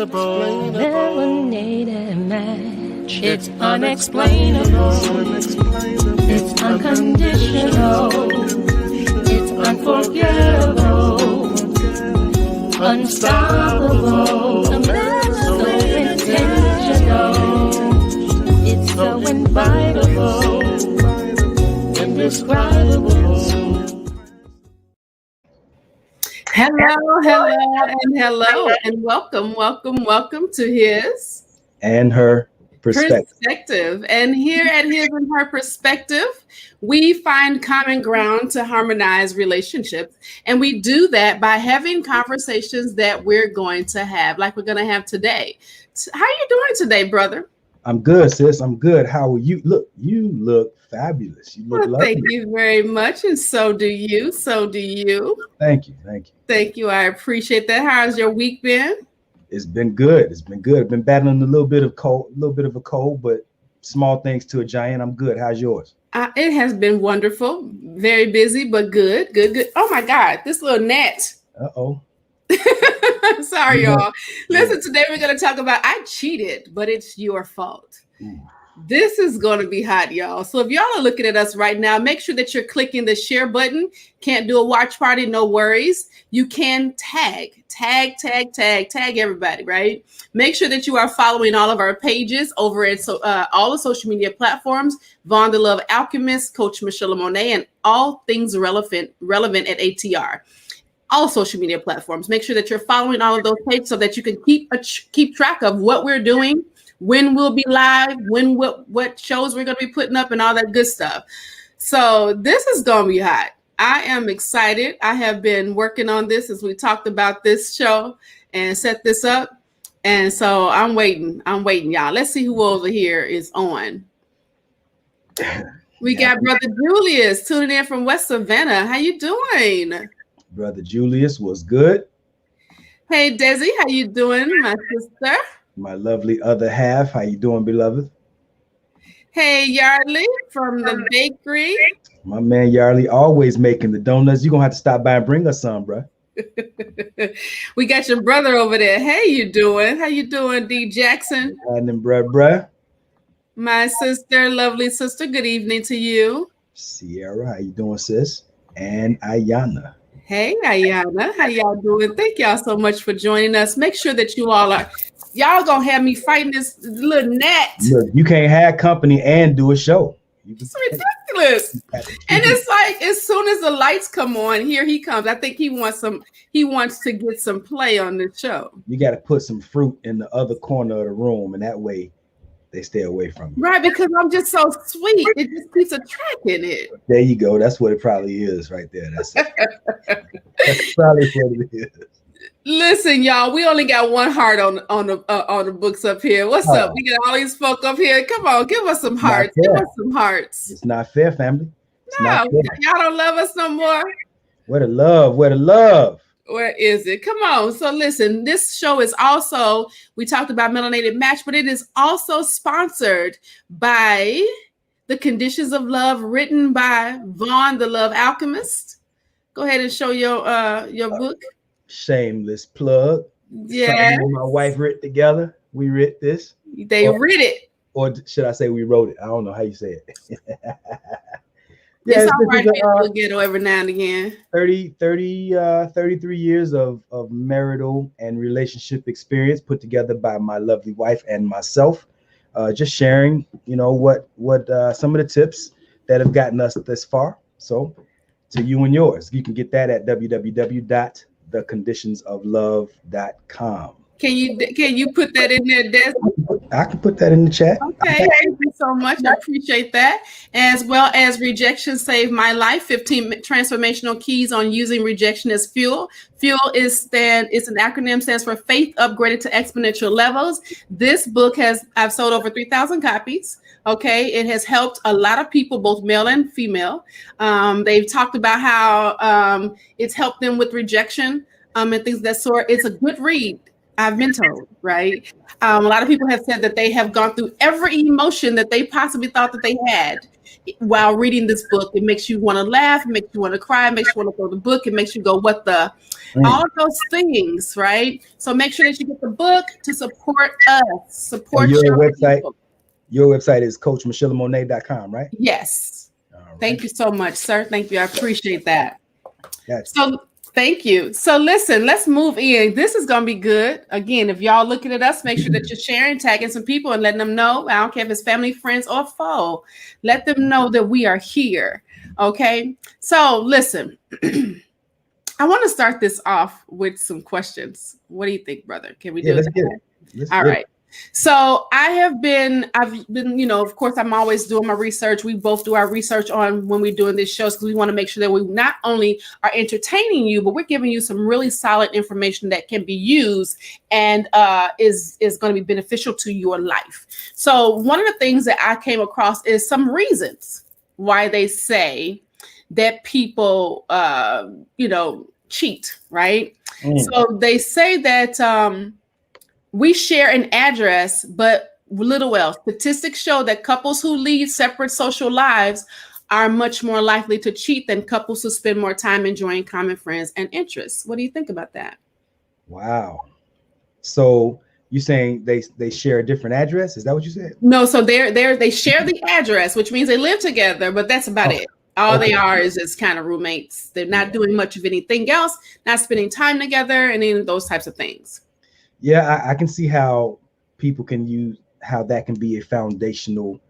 melanated match. It's unexplainable. It's unconditional. It's unforgettable. Unstoppable. And that's so intentional. It's so invitable. Indescribable. Hello, and welcome to his and her perspective. And here at His and Her Perspective, we find common ground to harmonize relationships. And we do that by having conversations that we're going to have, like we're going to have today. How are you doing today, brother? I'm good, sis. I'm good. How are you? You look fabulous. You look lovely. Thank you very much. And so do you. Thank you. Thank you. I appreciate that. How's your week been? It's been good. I've been battling a little bit of a cold, but small things to a giant. I'm good. How's yours? It has been wonderful. Very busy, but good. Oh my God, this little gnat. Uh-oh. Sorry, y'all. Listen, today we're going to talk about I cheated, but it's your fault. Ooh. This is going to be hot, y'all. So if y'all are looking at us right now, make sure that you're clicking the share button. Can't do a watch party, no worries. You can tag everybody, right? Make sure that you are following all of our pages over at all the social media platforms, Vaughn the Love Alchemist, Coach Michelle Monet, and all things relevant at ATR. All social media platforms. Make sure that you're following all of those pages so that you can keep track of what we're doing, when we'll be live, what shows we're going to be putting up, and all that good stuff. So this is going to be hot. I am excited. I have been working on this as we talked about this show and set this up. And so I'm waiting, y'all. Let's see who over here is on. We got Brother Julius tuning in from West Savannah. How you doing? Brother Julius was good. Hey, Desi, how you doing, my sister? My lovely other half. How you doing, beloved? Hey, Yardley from the bakery. My man Yardley always making the donuts. You're going to have to stop by and bring us some, bro. We got your brother over there. Hey, you doing? How you doing, D. Jackson? And bruh. My sister, lovely sister. Good evening to you. Sierra, how you doing, sis? And Ayana. Hey, Ayana. How y'all doing? Thank y'all so much for joining us. Make sure that you all are... Y'all gonna have me fighting this little gnat. Look, you can't have company and do a show. It's ridiculous. And it's like as soon as the lights come on, here he comes. I think he wants to get some play on the show. You got to put some fruit in the other corner of the room, and that way they stay away from you. Right, because I'm just so sweet. It just keeps attracting it. There you go. That's what it probably is right there. That's probably what it is. Listen, y'all, we only got one heart on the books up here. What's up? We got all these folk up here. Come on, give us some hearts. Give us some hearts. It's not fair, family. Y'all don't love us no more. Where the love? Where is it? Come on. So listen, this show is also, we talked about Melanated Match, but it is also sponsored by The Conditions of Love, written by Vaughn the Love Alchemist. Go ahead and show your book. Shameless plug. Yeah. My wife writ together. We writ this. Writ it. Or should I say we wrote it? I don't know how you say it. It's all right to be a little ghetto every now and again. 33 years of marital and relationship experience put together by my lovely wife and myself. Just sharing, what some of the tips that have gotten us this far. So to you and yours, you can get that at www.theconditionsoflove.com. Can you put that in there, Des? I can put that in the chat. Okay, thank you so much. I appreciate that. As well as Rejection Saved My Life, 15 transformational keys on using rejection as fuel. Fuel it's an acronym, stands for faith upgraded to exponential levels. This book I've sold over 3,000 copies. Okay, it has helped a lot of people, both male and female. They've talked about how it's helped them with rejection and things of that sort. It's a good read. I've been told, right? A lot of people have said that they have gone through every emotion that they possibly thought that they had while reading this book. It makes you want to laugh, it makes you want to cry, it makes you want to throw the book, it makes you go, what the, all of those things, right? So make sure that you get the book to support us, support your your website. people. Your website is coachmichellemonet.com, right? Yes. All right. Thank you so much, sir. Thank you. I appreciate that. Gotcha. So thank you. So listen, let's move in. This is going to be good. Again, if y'all looking at us, make sure that you're sharing, tagging some people and letting them know. I don't care if it's family, friends, or foe. Let them know that we are here. Okay. So listen, I want to start this off with some questions. What do you think, brother? Can we do let's that? get it. All right. So I've been, of course, I'm always doing my research. We both do our research on when we're doing these shows, because we want to make sure that we not only are entertaining you, but we're giving you some really solid information that can be used and is going to be beneficial to your life. So one of the things that I came across is some reasons why they say that people, cheat, right? So they say that we share an address, but little else. Statistics show that couples who lead separate social lives are much more likely to cheat than couples who spend more time enjoying common friends and interests. What do you think about that? Wow. So you're saying they share a different address? Is that what you said? No, so they share the address, which means they live together, but that's about it. All they are is just kind of roommates. They're not doing much of anything else, not spending time together, and any of those types of things. Yeah, I can see how people can use how that can be a foundational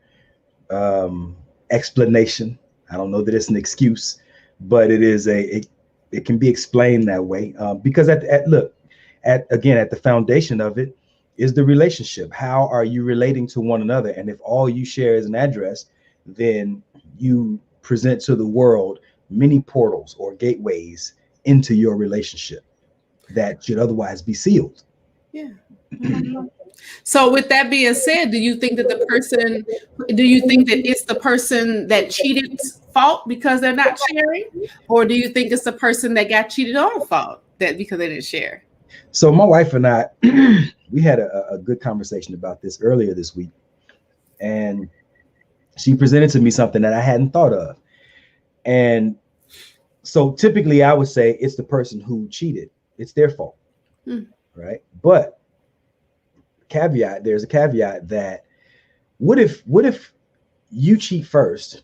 explanation. I don't know that it's an excuse, but it is it can be explained that way because at the foundation of it is the relationship. How are you relating to one another? And if all you share is an address, then you present to the world many portals or gateways into your relationship that should otherwise be sealed. Yeah. So with that being said, do you think that it's the person that cheated's fault because they're not sharing? Or do you think it's the person that got cheated on fault that because they didn't share? So my wife and I, we had a good conversation about this earlier this week. And she presented to me something that I hadn't thought of. And so typically I would say it's the person who cheated. It's their fault. Right. But there's a caveat that what if you cheat first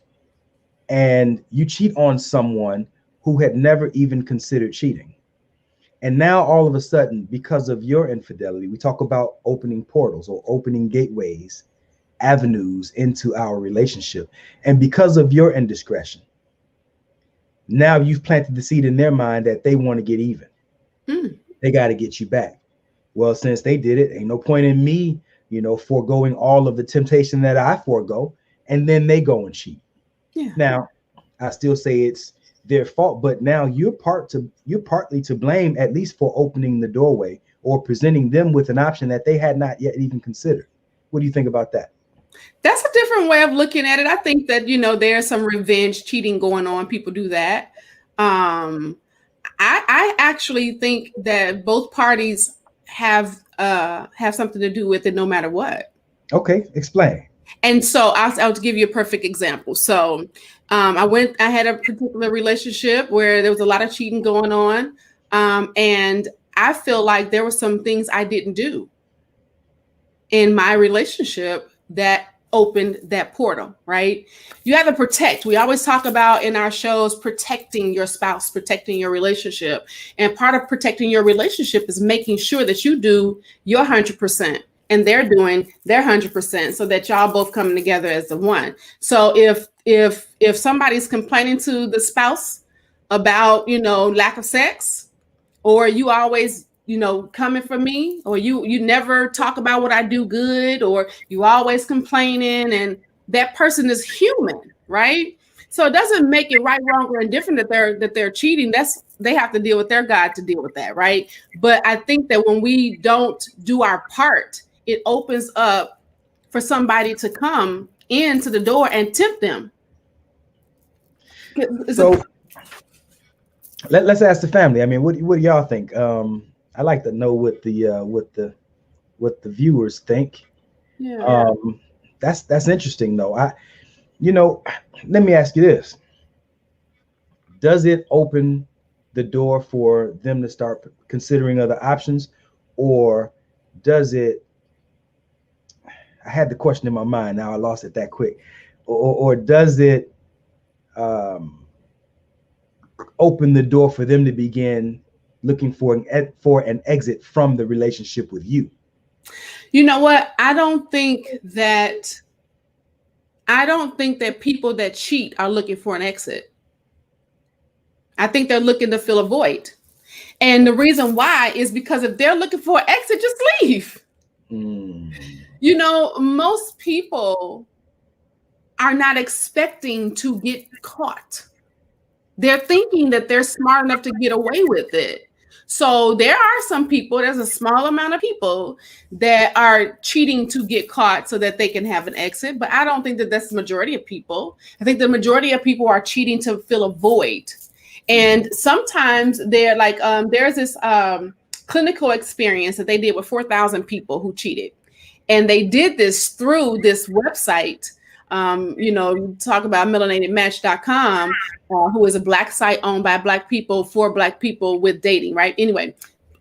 and you cheat on someone who had never even considered cheating? And now all of a sudden, because of your infidelity, we talk about opening portals or opening gateways, avenues into our relationship. And because of your indiscretion, now you've planted the seed in their mind that they want to get even. They got to get you back. Well, since they did it, ain't no point in me, foregoing all of the temptation that I forego, and then they go and cheat. Yeah. Now, I still say it's their fault, but now you're partly to blame, at least for opening the doorway or presenting them with an option that they had not yet even considered. What do you think about that? That's a different way of looking at it. I think that, there's some revenge cheating going on. People do that. I actually think that both parties have something to do with it no matter what. Okay, explain. And so I'll give you a perfect example. So I had a particular relationship where there was a lot of cheating going on. And I feel like there were some things I didn't do in my relationship that opened that portal, right? You have to protect. We always talk about in our shows, protecting your spouse, protecting your relationship. And part of protecting your relationship is making sure that you do your 100% and they're doing their 100% so that y'all both coming together as the one. So if somebody's complaining to the spouse about, lack of sex, or you always coming for me, or you never talk about what I do good, or you always complaining, and that person is human, right? So it doesn't make it right, wrong, or indifferent that they're cheating. They have to deal with their God to deal with that, right? But I think that when we don't do our part, it opens up for somebody to come into the door and tempt them. So let's ask the family. I mean, what do y'all think? I like to know what the viewers think. Yeah. That's interesting though. You know, let me ask you this: does it open the door for them to start considering other options, or does it? I had the question in my mind. Now I lost it that quick. Or does it um, open the door for them to begin looking for an exit from the relationship with you? You know what? I don't think that people that cheat are looking for an exit. I think they're looking to fill a void. And the reason why is because if they're looking for an exit, just leave. Mm. You know, most people are not expecting to get caught. They're thinking that they're smart enough to get away with it. So there are some people, there's a small amount of people that are cheating to get caught so that they can have an exit. But I don't think that that's the majority of people. I think the majority of people are cheating to fill a void. And sometimes they're like, there's this clinical experience that they did with 4,000 people who cheated. And they did this through this website. You talk about melanatedmatch.com, who is a Black site owned by Black people for Black people with dating, right? Anyway,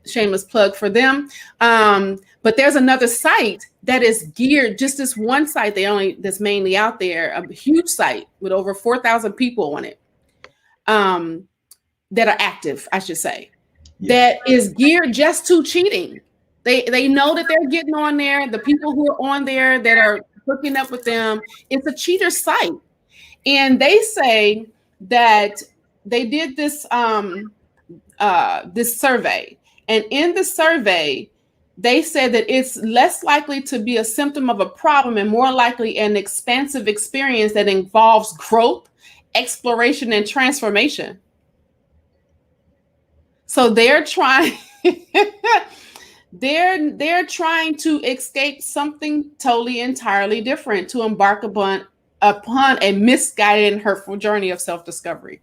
shameless plug for them. But there's another site that is geared, just this one site that's mainly out there, a huge site with over 4,000 people on it, that are active, I should say, that is geared just to cheating. They know that they're getting on there. The people who are on there that are hooking up with them, it's a cheater site. And they say that they did this this survey. And in the survey, they said that it's less likely to be a symptom of a problem and more likely an expansive experience that involves growth, exploration, and transformation. So they're trying they're trying to escape something totally entirely different, to embark upon a misguided and hurtful journey of self-discovery.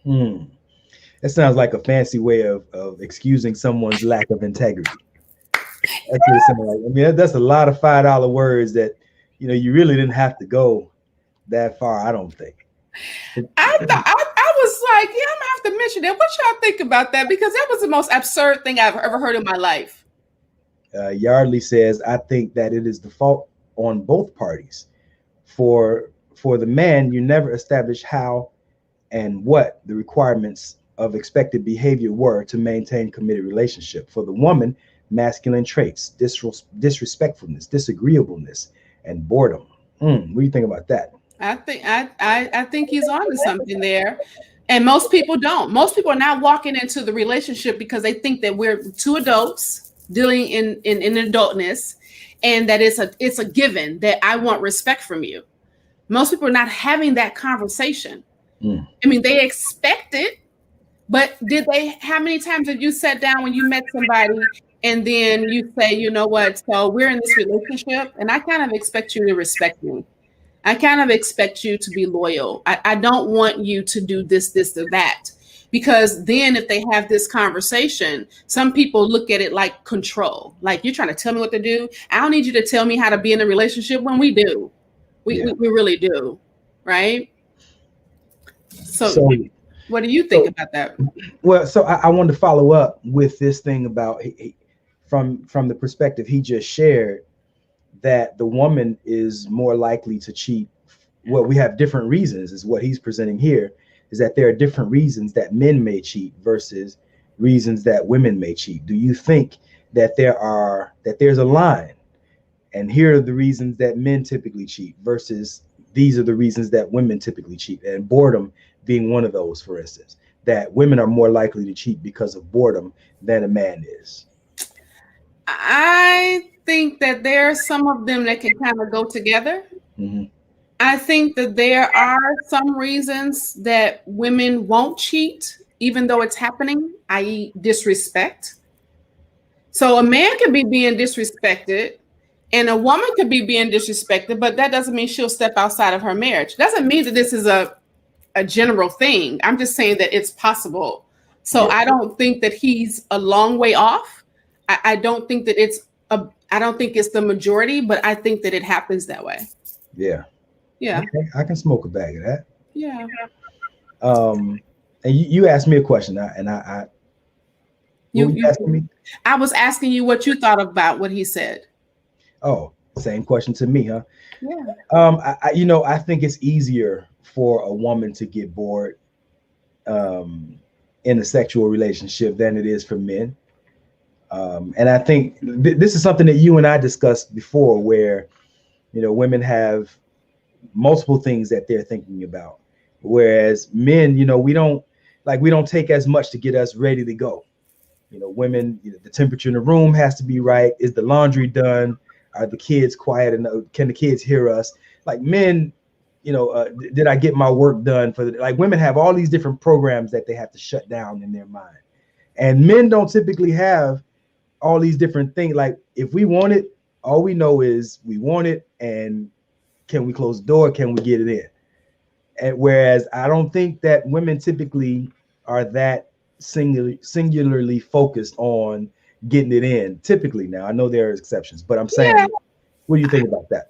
That sounds like a fancy way of excusing someone's lack of integrity. That's what it sounds like. I mean, that's a lot of $5 words that, you know, you really didn't have to go that far, I don't think. I was like, yeah, I'm gonna have to mention that. What y'all think about that? Because that was the most absurd thing I've ever heard in my life. Yardley says, I think that it is the fault on both parties. For the man, you never establish how and what the requirements of expected behavior were to maintain committed relationship. For the woman, masculine traits, disrespectfulness, disagreeableness, and boredom. What do you think about that? I think he's on to something there. And most people don't. Most people are not walking into the relationship because they think that we're two adults dealing in adultness, and that it's a given that I want respect from you. Most people are not having that conversation. I mean, they expect it, but how many times have you sat down when you met somebody and then you say, you know what, so we're in this relationship and I kind of expect you to respect me. I kind of expect you to be loyal. I don't want you to do this, or that. Because then if they have this conversation, some people look at it like control. Like, you're trying to tell me what to do. I don't need you to tell me how to be in a relationship when we do. We really do. Right? So what do you think about that? Well, so I wanted to follow up with this thing about from the perspective he just shared, that the woman is more likely to cheat. Well, we have different reasons, is what he's presenting here, is that there are different reasons that men may cheat versus reasons that women may cheat. Do you think that there's a line, and here are the reasons that men typically cheat versus these are the reasons that women typically cheat, and boredom being one of those, for instance, that women are more likely to cheat because of boredom than a man is? I think that there are some of them that can kind of go together. I think that there are some reasons that women won't cheat, even though it's happening, i.e. disrespect. So a man could be being disrespected and a woman could be being disrespected, but that doesn't mean she'll step outside of her marriage. Doesn't mean that this is a general thing. I'm just saying that it's possible. So I don't think that he's a long way off. I don't think that I don't think it's the majority, but I think that it happens that way. Yeah. Yeah. Okay. I can smoke a bag of that. Yeah. And you asked me a question, and I what were you asking me? I was asking you what you thought about what he said. Oh, same question to me, huh? Yeah. I think it's easier for a woman to get bored in a sexual relationship than it is for men. And I think this is something that you and I discussed before, where, women have multiple things that they're thinking about, whereas men, we don't take as much to get us ready to go. Women, the temperature in the room has to be right. Is the laundry done? Are the kids quiet enough? Can the kids hear us? Like men, did I get my work done like women have all these different programs that they have to shut down in their mind. And men don't typically have all these different things. Like if we want it, all we know is we want it, and can we close the door? Can we get it in? And whereas I don't think that women typically are that singularly focused on getting it in. Typically, now I know there are exceptions, but I'm saying, what do you think about that?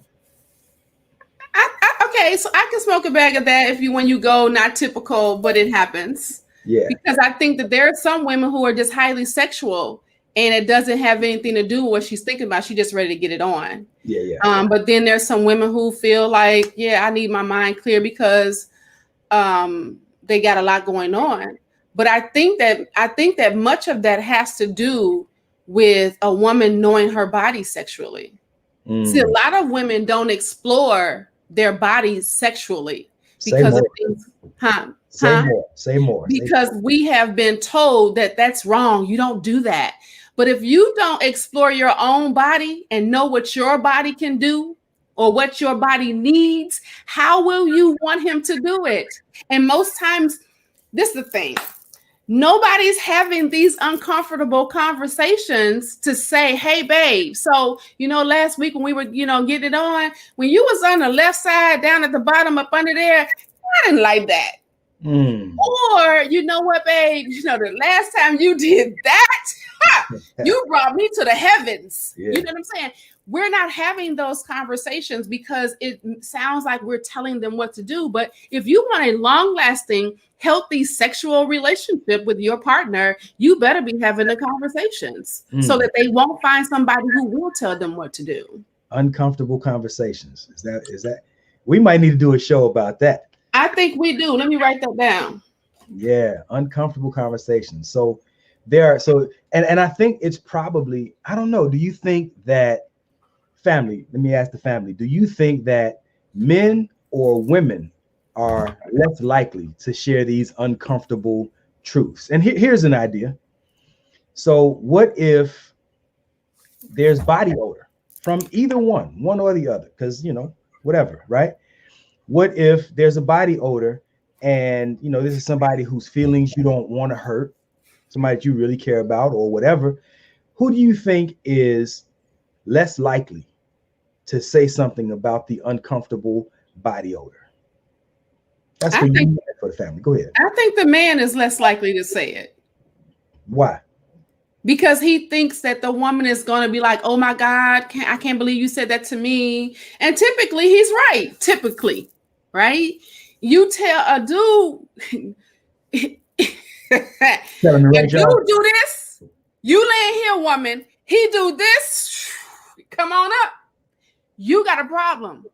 Okay, so I can smoke a bag of that when you go not typical, but it happens. Yeah. Because I think that there are some women who are just highly sexual, and it doesn't have anything to do with what she's thinking about. She's just ready to get it on. Yeah. But then there's some women who feel like, I need my mind clear because they got a lot going on. But I think that much of that has to do with a woman knowing her body sexually. See, a lot of women don't explore their bodies sexually because of things. Say more. Because we have been told that that's wrong. You don't do that. But if you don't explore your own body and know what your body can do or what your body needs, how will you want him to do it? And most times, this is the thing. Nobody's having these uncomfortable conversations to say, hey, babe, so, last week when we were, getting it on, when you was on the left side, down at the bottom, up under there, I didn't like that. Or, you know what, babe, the last time you did that, you brought me to the heavens. Yeah. You know what I'm saying? We're not having those conversations because it sounds like we're telling them what to do. But if you want a long-lasting, healthy sexual relationship with your partner, you better be having the conversations so that they won't find somebody who will tell them what to do. Uncomfortable conversations. Is that? We might need to do a show about that. I think we do. Let me write that down. Yeah, uncomfortable conversations. So and I think it's probably, I don't know. Do you think that family? Let me ask the family. Do you think that men or women are less likely to share these uncomfortable truths? And here's an idea. So what if there's body odor from either one or the other? Because, whatever, right? What if there's a body odor and, this is somebody whose feelings you don't want to hurt, somebody that you really care about or whatever? Who do you think is less likely to say something about the uncomfortable body odor? That's for you, for the family. Go ahead. I think the man is less likely to say it. Why? Because he thinks that the woman is going to be like, oh my God, I can't believe you said that to me. And typically he's right. Typically, right? You tell a dude, a dude do this, you laying here, woman, he do this, come on up. You got a problem.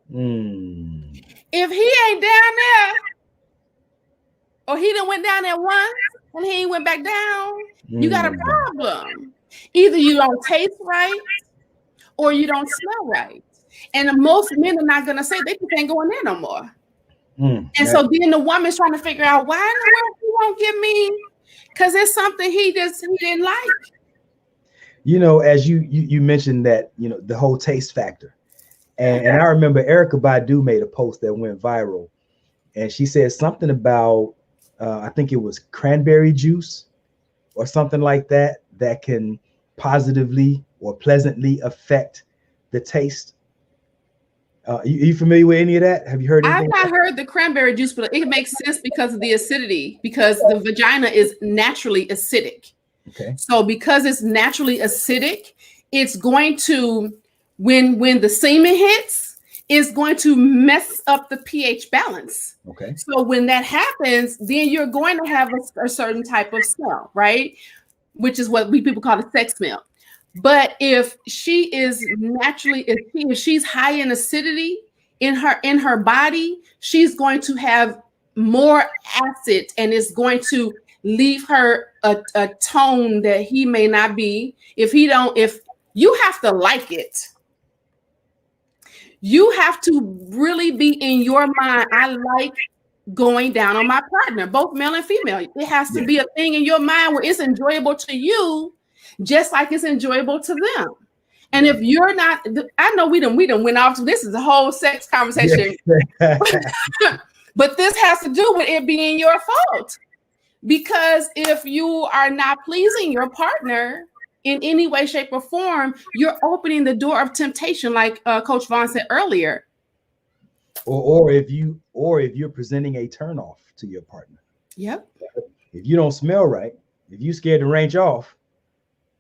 If he ain't down there, or he done went down there once and he ain't went back down, you got a problem. Either you don't taste right or you don't smell right. And most men are not going to say they just ain't going there no more. And so then the woman's trying to figure out why in the world he won't give me, because it's something he didn't like. As you mentioned that, the whole taste factor. And I remember Erykah Badu made a post that went viral, and she said something about, I think it was cranberry juice or something like that can positively or pleasantly affect the taste. You familiar with any of that? Have you heard anything? I've not heard the cranberry juice, but it makes sense because of the acidity, because the vagina is naturally acidic. Okay. So because it's naturally acidic, it's going to, when the semen hits, it's going to mess up the pH balance. Okay. So when that happens, then you're going to have a certain type of smell, right? Which is what we people call the sex smell. But if she is naturally, if she's high in acidity in her body, she's going to have more acid, and it's going to leave her a tone that he may not be. If you have to like it, you have to really be in your mind, I like going down on my partner, both male and female. It has to be a thing in your mind where it's enjoyable to you, just like it's enjoyable to them. And if you're not, I know we done went off. This is a whole sex conversation, but this has to do with it being your fault. Because if you are not pleasing your partner in any way, shape, or form, you're opening the door of temptation, like Coach Vaughn said earlier. Or if you're presenting a turnoff to your partner. Yep. If you don't smell right, if you scared to range off,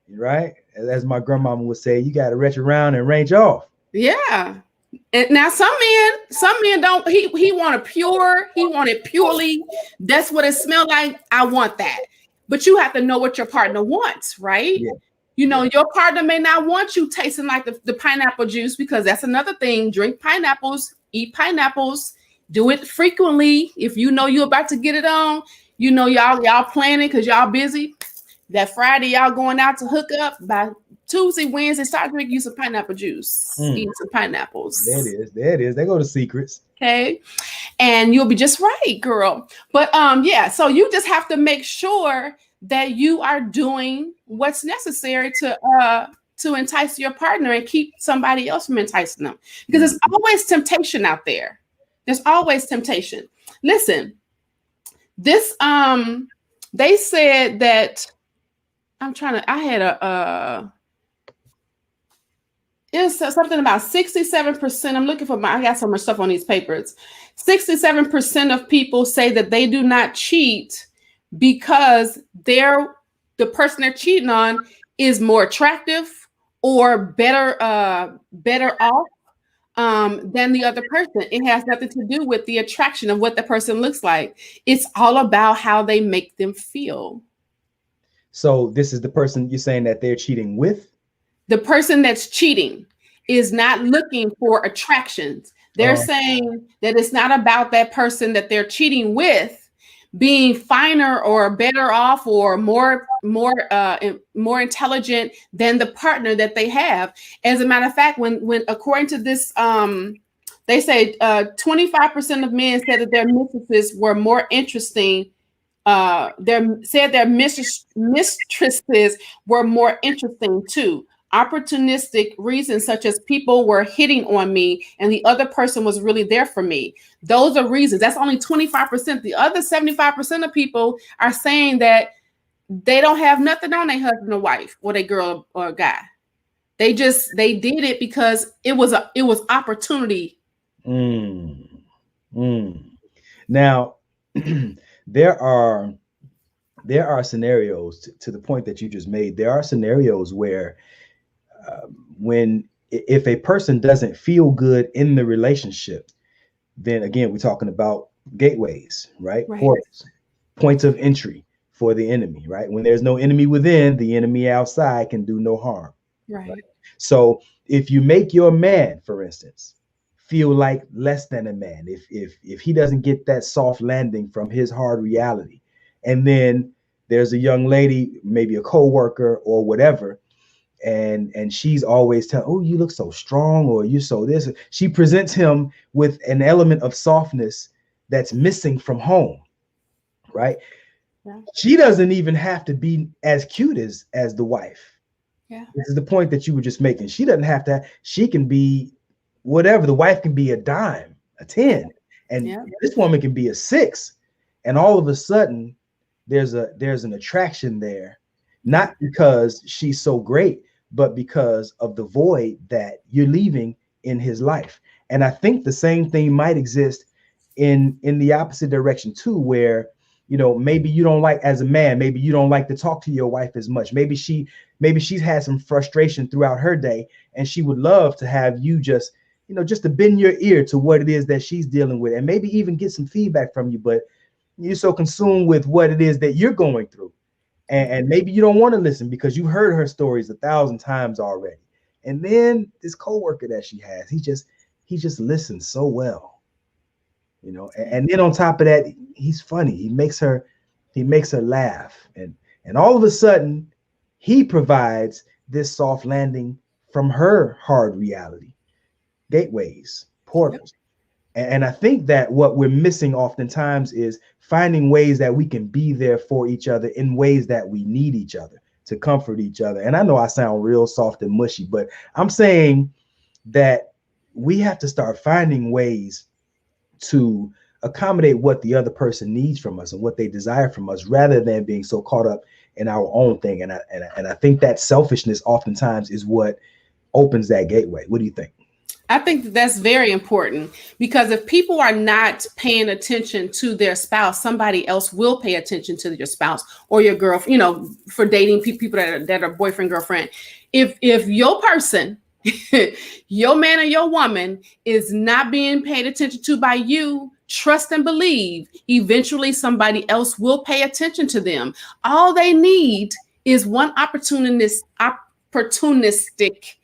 right? As my grandmama would say, you got to reach around and range off. Yeah. And now some men don't. He want it pure. He want it purely. That's what it smelled like. I want that. But you have to know what your partner wants, right? Yeah. You know, your partner may not want you tasting like the pineapple juice, because that's another thing. Drink pineapples, eat pineapples, do it frequently. If you know you're about to get it on, you know, y'all planning because y'all busy. That Friday, y'all going out to hook up. By Tuesday, Wednesday, start drinking you some pineapple juice. Eat some pineapples. There it is. They go to secrets. Okay. And you'll be just right, girl. But yeah, so you just have to make sure that you are doing what's necessary to entice your partner and keep somebody else from enticing them. Because there's always temptation out there. There's always temptation. Listen, this they said that it was something about 67%. I'm looking for I got so much stuff on these papers. 67% of people say that they do not cheat because the person they're cheating on is more attractive or better off than the other person. It has nothing to do with the attraction of what the person looks like. It's all about how they make them feel. So this is the person you're saying that they're cheating with? The person that's cheating is not looking for attractions. They're saying that it's not about that person that they're cheating with being finer or better off or more intelligent than the partner that they have. As a matter of fact, when according to this, they say 25% of men said that their mistresses were more interesting. Their mistresses were more interesting too. Opportunistic reasons such as people were hitting on me and the other person was really there for me. Those are reasons. That's only 25%. The other 75% of people are saying that they don't have nothing on their husband or wife or their girl or guy. They did it because it was opportunity. Now there are scenarios to the point that you just made. There are scenarios where if a person doesn't feel good in the relationship, then again, we're talking about gateways, right? Portals, points of entry for the enemy, right? When there's no enemy within, the enemy outside can do no harm. Right? So if you make your man, for instance, feel like less than a man, if he doesn't get that soft landing from his hard reality, and then there's a young lady, maybe a coworker or whatever, and she's always telling, oh, you look so strong, or you so this. She presents him with an element of softness that's missing from home, right? Yeah. She doesn't even have to be as cute as the wife. Yeah. This is the point that you were just making. She doesn't have to. She can be whatever. The wife can be a dime, a 10, and this woman can be a 6, and all of a sudden there's an attraction there, not because she's so great, but because of the void that you're leaving in his life. And I think the same thing might exist in the opposite direction too, where maybe you don't like, as a man, maybe you don't like to talk to your wife as much. Maybe she's had some frustration throughout her day, and she would love to have you just to bend your ear to what it is that she's dealing with, and maybe even get some feedback from you. But you're so consumed with what it is that you're going through, and maybe you don't want to listen because you've heard her stories 1,000 times already. And then this coworker that she has, he just listens so well. And then on top of that, he's funny. He makes her laugh, and all of a sudden, he provides this soft landing from her hard reality, gateways, portals. And I think that what we're missing oftentimes is finding ways that we can be there for each other in ways that we need each other to comfort each other. And I know I sound real soft and mushy, but I'm saying that we have to start finding ways to accommodate what the other person needs from us and what they desire from us, rather than being so caught up in our own thing. And I think that selfishness oftentimes is what opens that gateway. What do you think? I think that's very important, because if people are not paying attention to their spouse, somebody else will pay attention to your spouse or your girlfriend, for dating people that are boyfriend, girlfriend. If your person, your man or your woman is not being paid attention to by you, trust and believe, eventually somebody else will pay attention to them. All they need is one opportunistic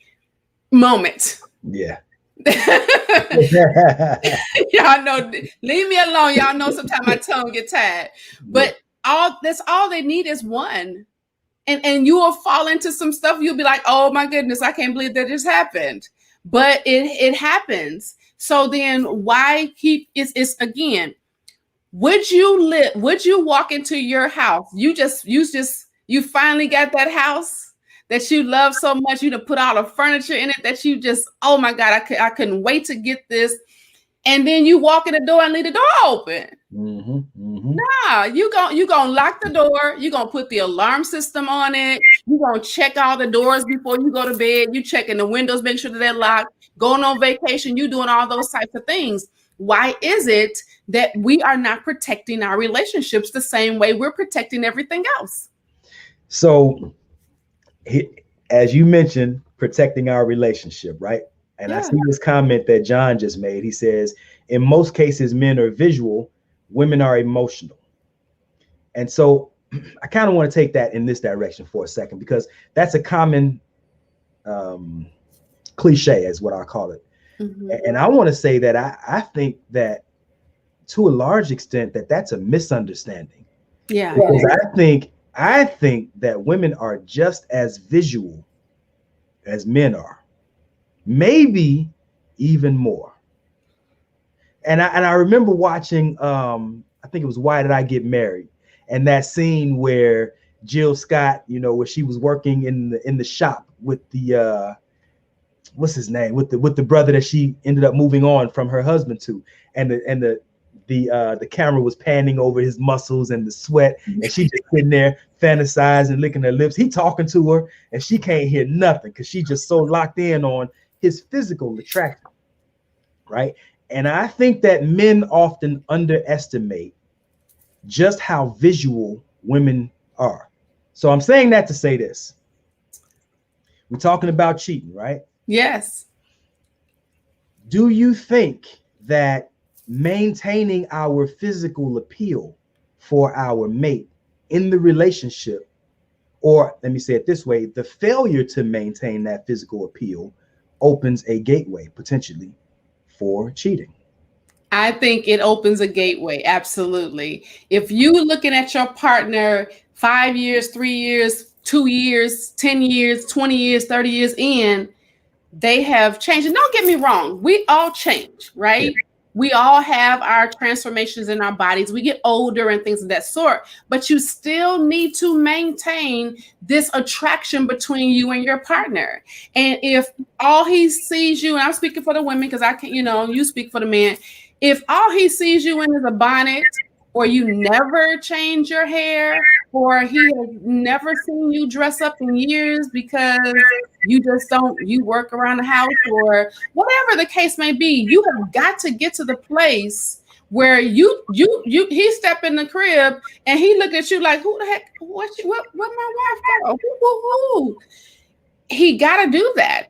moment. Yeah. Y'all know, leave me alone. Y'all know sometimes my tongue get tired. But that's all they need is one. And you will fall into some stuff. You'll be like, oh my goodness, I can't believe that just happened. But it happens. So then why keep it's again, would you walk into your house? You finally got that house that you love so much, you to put all the furniture in it that you just, oh my God, I couldn't wait to get this. And then you walk in the door and leave the door open. Mm-hmm, mm-hmm. Nah, you gonna lock the door. You're gonna put the alarm system on it. You're gonna check all the doors before you go to bed. You checking the windows, make sure that they're locked. Going on vacation, you doing all those types of things. Why is it that we are not protecting our relationships the same way we're protecting everything else? So, as you mentioned, protecting our relationship, right? And I see this comment that John just made. He says, in most cases, men are visual, women are emotional. And so I kind of want to take that in this direction for a second, because that's a common cliche, is what I call it. Mm-hmm. And I want to say that I think that to a large extent that's a misunderstanding. Yeah. Because I think that women are just as visual as men are. Maybe even more. And I remember watching, I think it was Why Did I Get Married? And that scene where Jill Scott, where she was working in the shop with the what's his name, with the brother that she ended up moving on from her husband to, and the camera was panning over his muscles and the sweat, and she just sitting there fantasizing, licking her lips. He talking to her, and she can't hear nothing because she's just so locked in on his physical attraction, right? And I think that men often underestimate just how visual women are. So I'm saying that to say this. We're talking about cheating, right? Yes. Do you think that maintaining our physical appeal for our mate in the relationship, or let me say it this way, the failure to maintain that physical appeal opens a gateway potentially for cheating? I think it opens a gateway. Absolutely. If you looking at your partner 5 years, 3 years, 2 years, 10 years, 20 years, 30 years in, they have changed. And don't get me wrong, we all change, right? Yeah. We all have our transformations in our bodies. We get older and things of that sort, but you still need to maintain this attraction between you and your partner. And if all he sees you, and I'm speaking for the women because I can't, you speak for the men. If all he sees you in is a bonnet, or you never change your hair, or he has never seen you dress up in years because you work around the house, or whatever the case may be, you have got to get to the place where he step in the crib and he look at you like, who the heck, what my wife got? Who? He got to do that.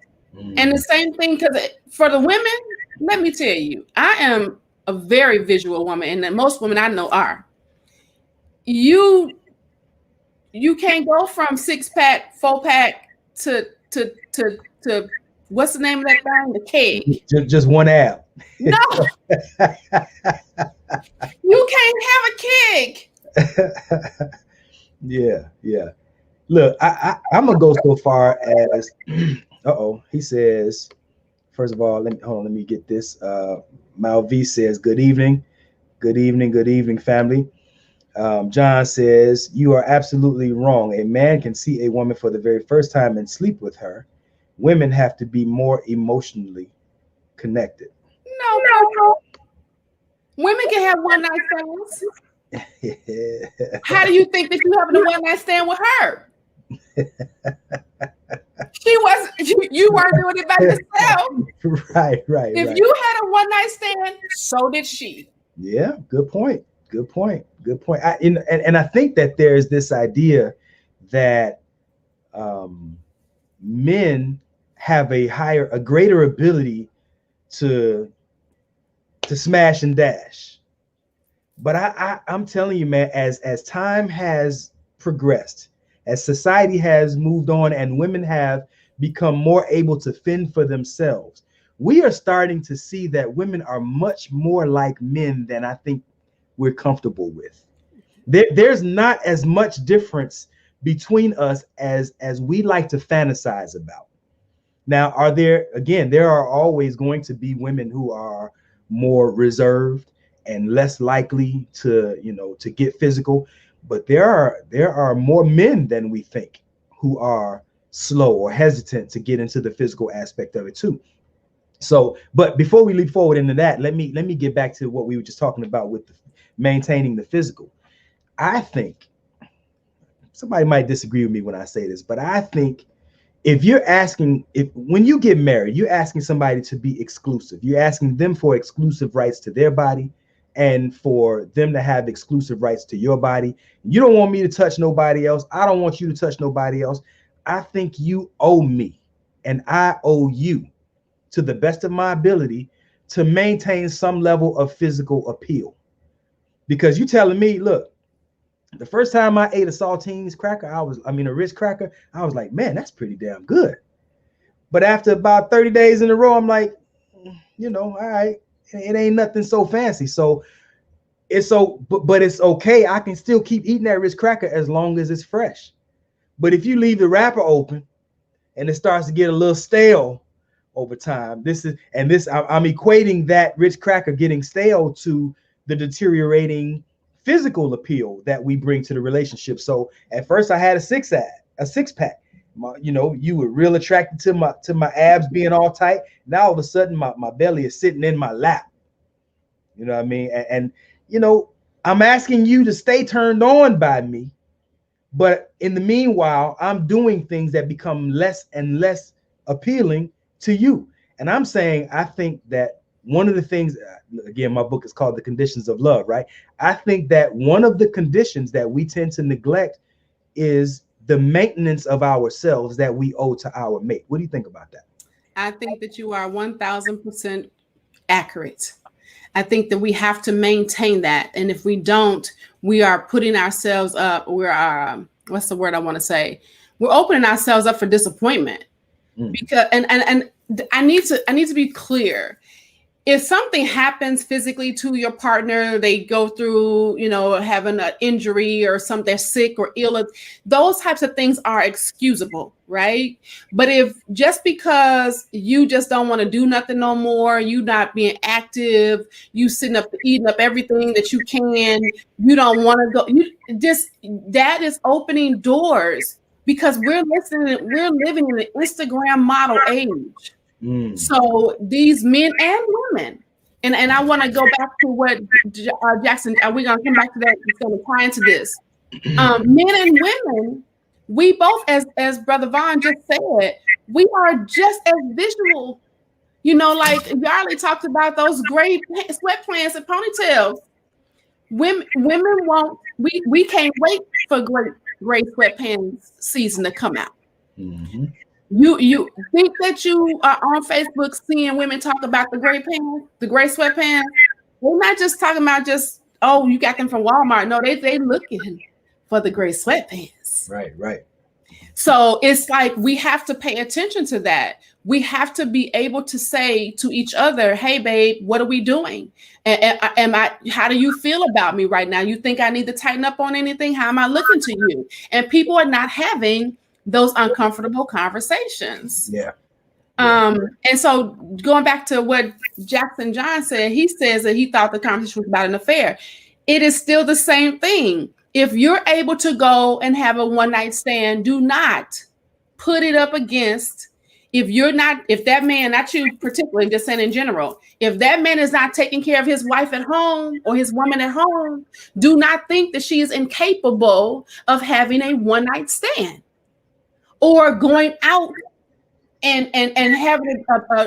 And the same thing, because for the women, let me tell you, I am a very visual woman, and that most women I know are. You can't go from 6-pack, 4-pack to what's the name of that thing? The keg. Just one app. No, you can't have a keg. Yeah. Look, I'm gonna go so far as he says, first of all, let me get this. Mal V says, good evening, family. John says, you are absolutely wrong. A man can see a woman for the very first time and sleep with her. Women have to be more emotionally connected. No. Women can have one night stands. How do you think that you having a one night stand with her? You weren't doing it by yourself. Right. If you had a one night stand, so did she. Yeah, good point. And I think that there's this idea that men have a greater ability to smash and dash. But I'm telling you, man, as time has progressed, as society has moved on and women have become more able to fend for themselves, we are starting to see that women are much more like men than I think we're comfortable with. There's not as much difference between us as we like to fantasize about. Now, there are always going to be women who are more reserved and less likely to get physical, but there are more men than we think who are slow or hesitant to get into the physical aspect of it too. So, but before we leap forward into that, let me get back to what we were just talking about with maintaining the physical. I think somebody might disagree with me when I say this, but I think when you get married, you're asking somebody to be exclusive. You're asking them for exclusive rights to their body and for them to have exclusive rights to your body. You don't want me to touch nobody else. I don't want you to touch nobody else. I think you owe me and I owe you, to the best of my ability, to maintain some level of physical appeal. Because you telling me, look, the first time I ate a saltines cracker, a Ritz cracker, I was like, man, that's pretty damn good. But after about 30 days in a row, I'm like, all right, it ain't nothing so fancy. So but it's okay. I can still keep eating that Ritz cracker as long as it's fresh. But if you leave the wrapper open and it starts to get a little stale over time, I'm equating that Ritz cracker getting stale to the deteriorating physical appeal that we bring to the relationship. So at first I had a six pack. You were real attracted to my abs being all tight. Now all of a sudden my belly is sitting in my lap. You know what I mean? And I'm asking you to stay turned on by me, but in the meanwhile, I'm doing things that become less and less appealing to you. And I'm saying, I think that one of the things, again, my book is called The Conditions of Love, right? I think that one of the conditions that we tend to neglect is the maintenance of ourselves that we owe to our mate. What do you think about that? I think that you are 1000% accurate. I think that we have to maintain that. And if we don't, we are putting ourselves up. What's the word I want to say? We're opening ourselves up for disappointment. Because and I need to be clear. If something happens physically to your partner, they go through, having an injury or something, they're sick or ill, those types of things are excusable, right? But if just because you just don't want to do nothing no more, you not being active, you sitting up eating up everything that you can, you don't want to go, that is opening doors, because we're living in an Instagram model age. So these men and women, and I want to go back to what Jackson, we're going to come back to that. It's going to tie into this. Men and women, we both, as Brother Vaughn just said, we are just as visual. You know, like Yarly talked about those gray sweatpants and ponytails. Women won't. We can't wait for gray sweatpants season to come out. Mhm. You think that you are on Facebook seeing women talk about the gray pants, the gray sweatpants? They're not just talking about just, oh, you got them from Walmart. No, they looking for the gray sweatpants. Right. So it's like we have to pay attention to that. We have to be able to say to each other, hey, babe, what are we doing? How do you feel about me right now? You think I need to tighten up on anything? How am I looking to you? And people are not having those uncomfortable conversations. Yeah. And so going back to what Jackson John said, he says that he thought the conversation was about an affair. It is still the same thing. If you're able to go and have a one-night stand, do not put it up against, if that man, not you particularly, just saying in general, if that man is not taking care of his wife at home or his woman at home, do not think that she is incapable of having a one-night stand or going out and having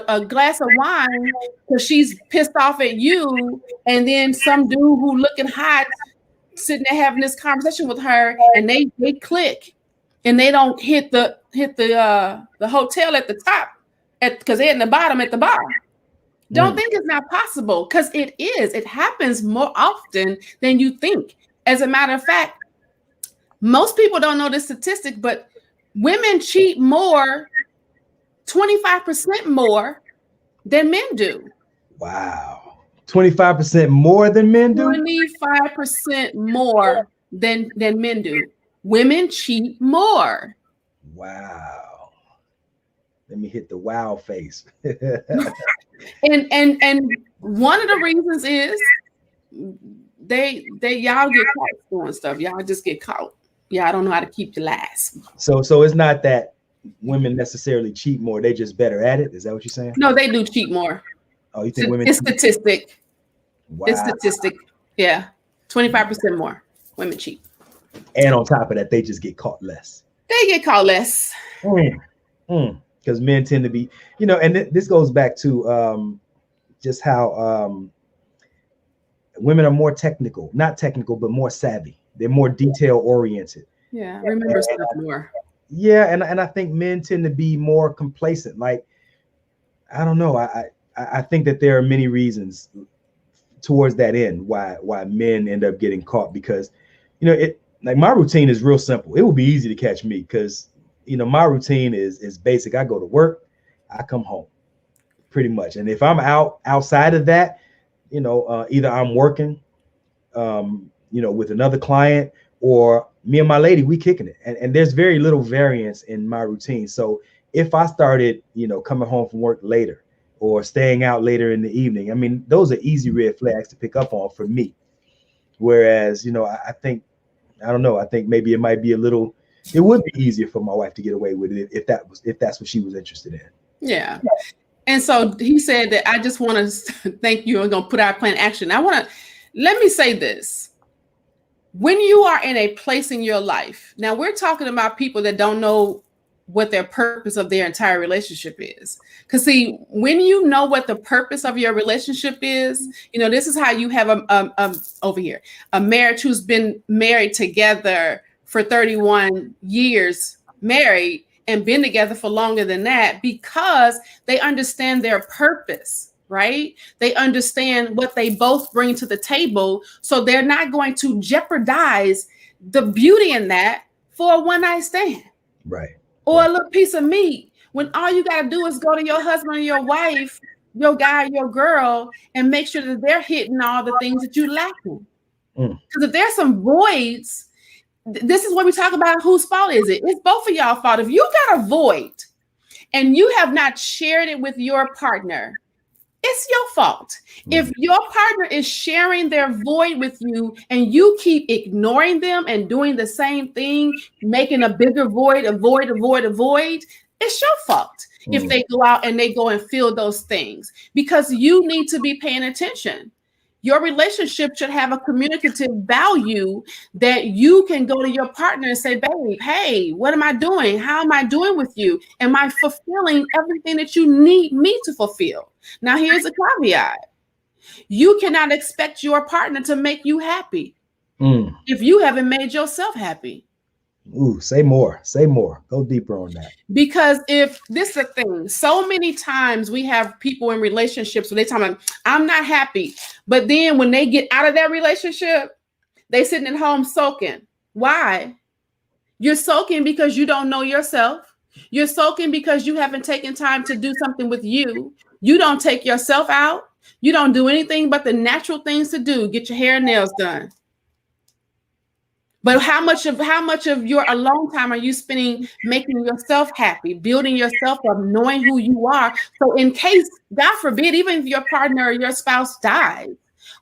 a glass of wine because she's pissed off at you, and then some dude who looking hot sitting there having this conversation with her, and they click, and they don't hit the hotel at the top, because they're in the bottom at the bar. Don't think it's not possible, because it is. It happens more often than you think. As a matter of fact, most people don't know this statistic, but women cheat more, 25% more than men do. Wow. 25% more than men do? 25% more than men do. Women cheat more. Wow. Let me hit the wow face. and one of the reasons is they y'all get caught doing stuff. Y'all just get caught. Y'all don't know how to keep your last. So it's not that women necessarily cheat more, they just better at it. Is that what you're saying? No, they do cheat more. Oh, you think women? It's statistic. Wow. It's statistic. Yeah, 25% more women cheat. And on top of that, they just get caught less. They get caught less. Because men tend to be, and this goes back to just how women are more technical, not technical, but more savvy. They're more detail oriented. Yeah, remember stuff more. Yeah, and I think men tend to be more complacent. Like, I don't know. I think that there are many reasons towards that end why men end up getting caught, because like my routine is real simple. It would be easy to catch me because my routine is basic. I go to work, I come home, pretty much. And if I'm outside of that, either I'm working with another client, or me and my lady, we kicking it. And there's very little variance in my routine. So if I started, coming home from work later or staying out later in the evening, I mean, those are easy red flags to pick up on for me. Whereas, I think maybe it might be it would be easier for my wife to get away with it if that's what she was interested in. Yeah. And so he said that I just want to thank you and going to put our plan in action. Let me say this. When you are in a place in your life, now we're talking about people that don't know what their purpose of their entire relationship is. Because see, when you know what the purpose of your relationship is, this is how you have a marriage who's been married together for 31 years, married and been together for longer than that, because they understand their purpose, right? They understand what they both bring to the table. So they're not going to jeopardize the beauty in that for a one-night stand. Right. Or a little piece of meat, when all you got to do is go to your husband or your wife, your guy, your girl, and make sure that they're hitting all the things that you're lacking. Because if there's some voids, this is what we talk about. Whose fault is it? It's both of y'all fault. If you got a void and you have not shared it with your partner, it's your fault. If your partner is sharing their void with you and you keep ignoring them and doing the same thing, making a bigger void, a void, it's your fault. If they go out and they go and fill those things, because you need to be paying attention. Your relationship should have a communicative value that you can go to your partner and say, babe, hey, what am I doing? How am I doing with you? Am I fulfilling everything that you need me to fulfill? Now, here's a caveat. You cannot expect your partner to make you happy if you haven't made yourself happy. Ooh, say more. Say more. Go deeper on that. Because if this is a thing, so many times we have people in relationships where they tell me, I'm not happy. But then when they get out of that relationship, they sitting at home sulking. Why? You're sulking because you don't know yourself. You're sulking because you haven't taken time to do something with you. You don't take yourself out. You don't do anything but the natural things to do. Get your hair and nails done. But how much of your alone time are you spending making yourself happy, building yourself up, knowing who you are? So in case, God forbid, even if your partner or your spouse dies,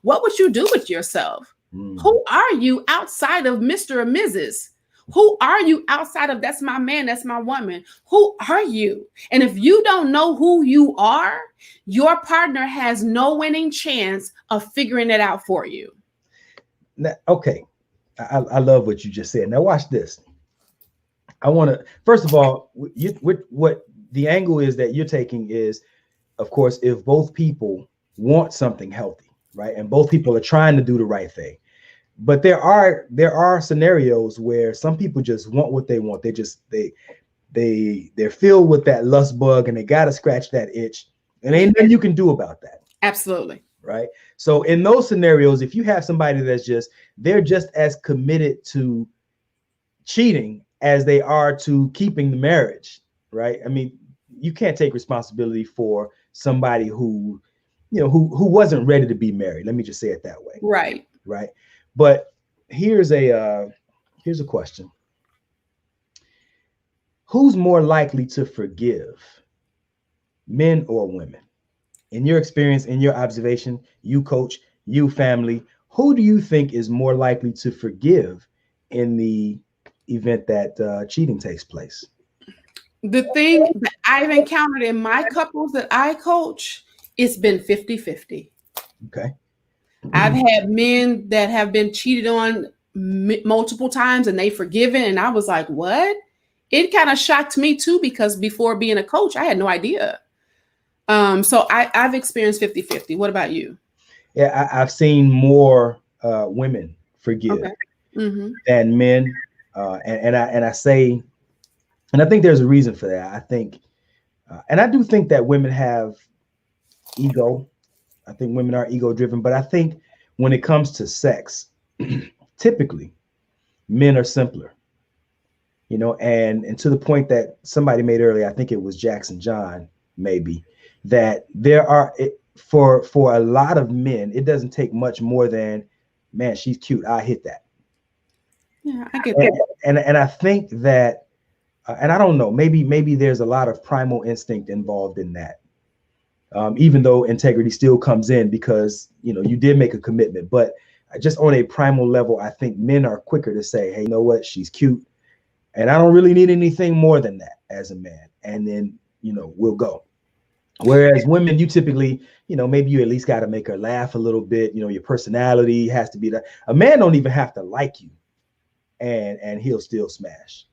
what would you do with yourself? Who are you outside of Mr. or Mrs.? Who are you outside of that's my man, that's my woman? Who are you? And if you don't know who you are, your partner has no winning chance of figuring it out for you. Now, okay. I love what you just said. Now watch this. I want to, first of all, what the angle is that you're taking is, of course, if both people want something healthy, right? And both people are trying to do the right thing. But there are scenarios where some people just want what they want. They're filled with that lust bug and they got to scratch that itch. And ain't nothing you can do about that. Absolutely. Right. So in those scenarios, if you have somebody they're just as committed to cheating as they are to keeping the marriage. Right. I mean, you can't take responsibility for somebody who wasn't ready to be married. Let me just say it that way. Right. Right. But here's a question. Who's more likely to forgive, men or women? In your experience, in your observation, you coach, you family, who do you think is more likely to forgive in the event that cheating takes place? The thing that I've encountered in my couples that I coach, it's been 50-50. Okay. I've had men that have been cheated on multiple times and they forgiven. And I was like, what? It kind of shocked me too, because before being a coach, I had no idea. So I've experienced 50-50. What about you? Yeah, I've seen more women forgive than men. And I say, and I think there's a reason for that. I think, and I do think that women have ego. I think women are ego driven, but I think when it comes to sex, typically men are simpler, and to the point that somebody made earlier, I think it was Jackson John, maybe, that there are, for a lot of men, it doesn't take much more than, man, she's cute, I hit that. Yeah, I get that. And I think that, and I don't know, maybe there's a lot of primal instinct involved in that. Even though integrity still comes in because, you did make a commitment, but just on a primal level, I think men are quicker to say, hey, you know what? She's cute. And I don't really need anything more than that as a man. And then, we'll go. Whereas women, you typically, maybe you at least got to make her laugh a little bit. Your personality has to be that. A man don't even have to like you and he'll still smash.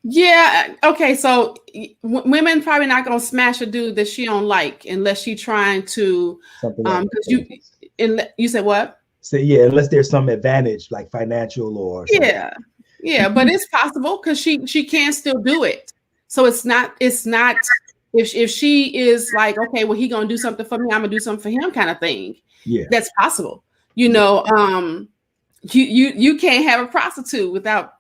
Yeah. Okay. So women probably not gonna smash a dude that she don't like unless she trying to. Because you said what? So yeah, unless there's some advantage like financial or something. Yeah. But it's possible because she can still do it. So it's not if she is like, okay, well, he gonna do something for me, I'm gonna do something for him, kind of thing. Yeah, that's possible. You can't have a prostitute without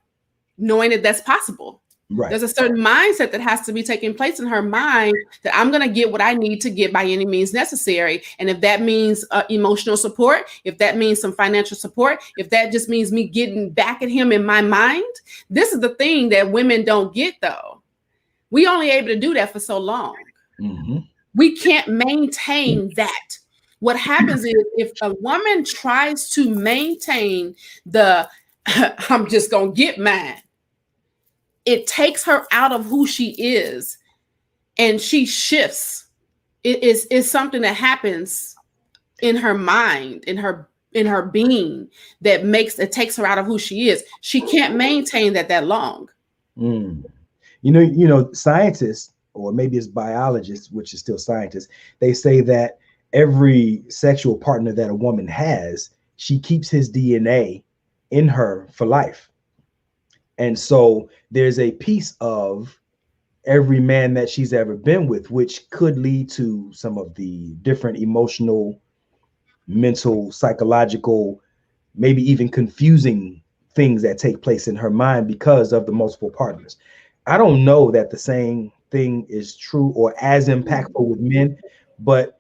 knowing that that's possible. Right. There's a certain mindset that has to be taking place in her mind that I'm going to get what I need to get by any means necessary. And if that means emotional support, if that means some financial support, if that just means me getting back at him in my mind, this is the thing that women don't get, though. We only able to do that for so long. Mm-hmm. We can't maintain that. What happens is if a woman tries to maintain the I'm just going to get mine, it takes her out of who she is and she shifts. It is something that happens in her mind, in her being, that takes her out of who she is. She can't maintain that long. Mm. Scientists, or maybe it's biologists, which is still scientists, they say that every sexual partner that a woman has, she keeps his DNA in her for life. And so there's a piece of every man that she's ever been with, which could lead to some of the different emotional, mental, psychological, maybe even confusing things that take place in her mind because of the multiple partners. I don't know that the same thing is true or as impactful with men, but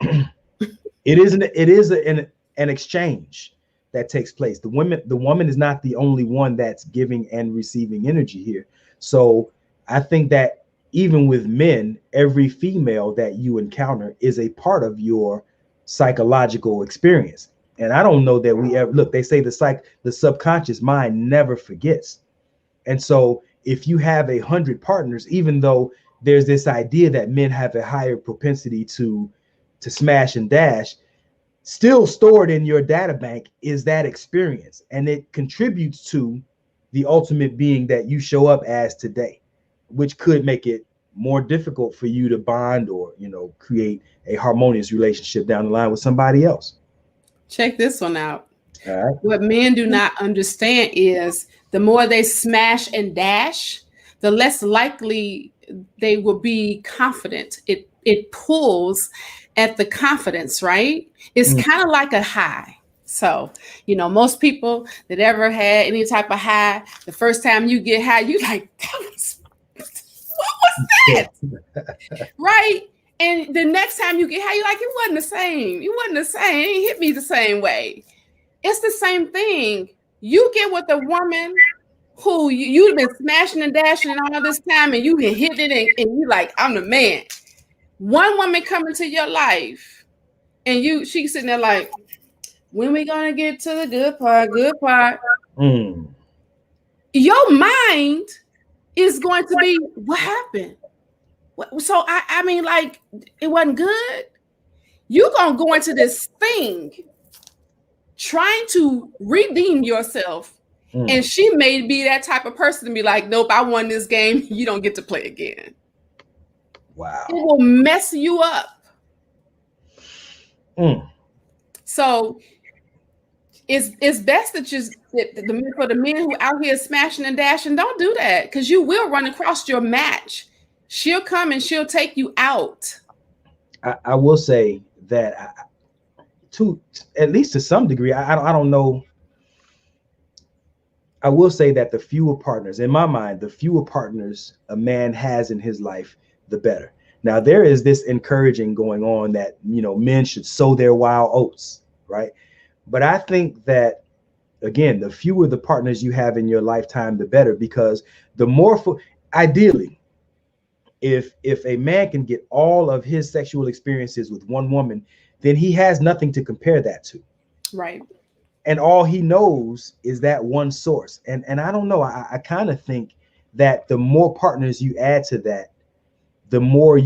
it is an exchange that takes place. The woman is not the only one that's giving and receiving energy here. So I think that even with men, every female that you encounter is a part of your psychological experience. And I don't know that we ever look, they say the subconscious mind never forgets. And so if you have 100 partners, even though there's this idea that men have a higher propensity to smash and dash, still stored in your data bank is that experience, and it contributes to the ultimate being that you show up as today, which could make it more difficult for you to bond or create a harmonious relationship down the line with somebody else. Check this one out. All right. What men do not understand is the more they smash and dash, the less likely they will be confident. It pulls at the confidence, right? It's kind of like a high. So, most people that ever had any type of high, the first time you get high, you like, what was that? Right? And the next time you get high, you're like, it wasn't the same. It wasn't the same. It ain't hit me the same way. It's the same thing. You get with a woman who you've been smashing and dashing all this time, and you can hit it, and you like, I'm the man. One woman come into your life, and she's sitting there like, when we gonna get to the good part? Good part. Your mind is going to be, what happened? So I mean, like, it wasn't good. You're gonna go into this thing trying to redeem yourself. And she may be that type of person to be like, nope, I won this game. You don't get to play again. Wow. It will mess you up. So it's best that for the men who out here smashing and dashing, don't do that, because you will run across your match. She'll come and she'll take you out. I will say that at least to some degree, I don't know. I will say that the fewer partners, in my mind, the fewer partners a man has in his life, the better. Now, there is this encouraging going on that, men should sow their wild oats, right? But I think that, again, the fewer the partners you have in your lifetime, the better, because the more, ideally, if a man can get all of his sexual experiences with one woman, then he has nothing to compare that to. Right. And all he knows is that one source. And I don't know. I kind of think that the more partners you add to that, the more I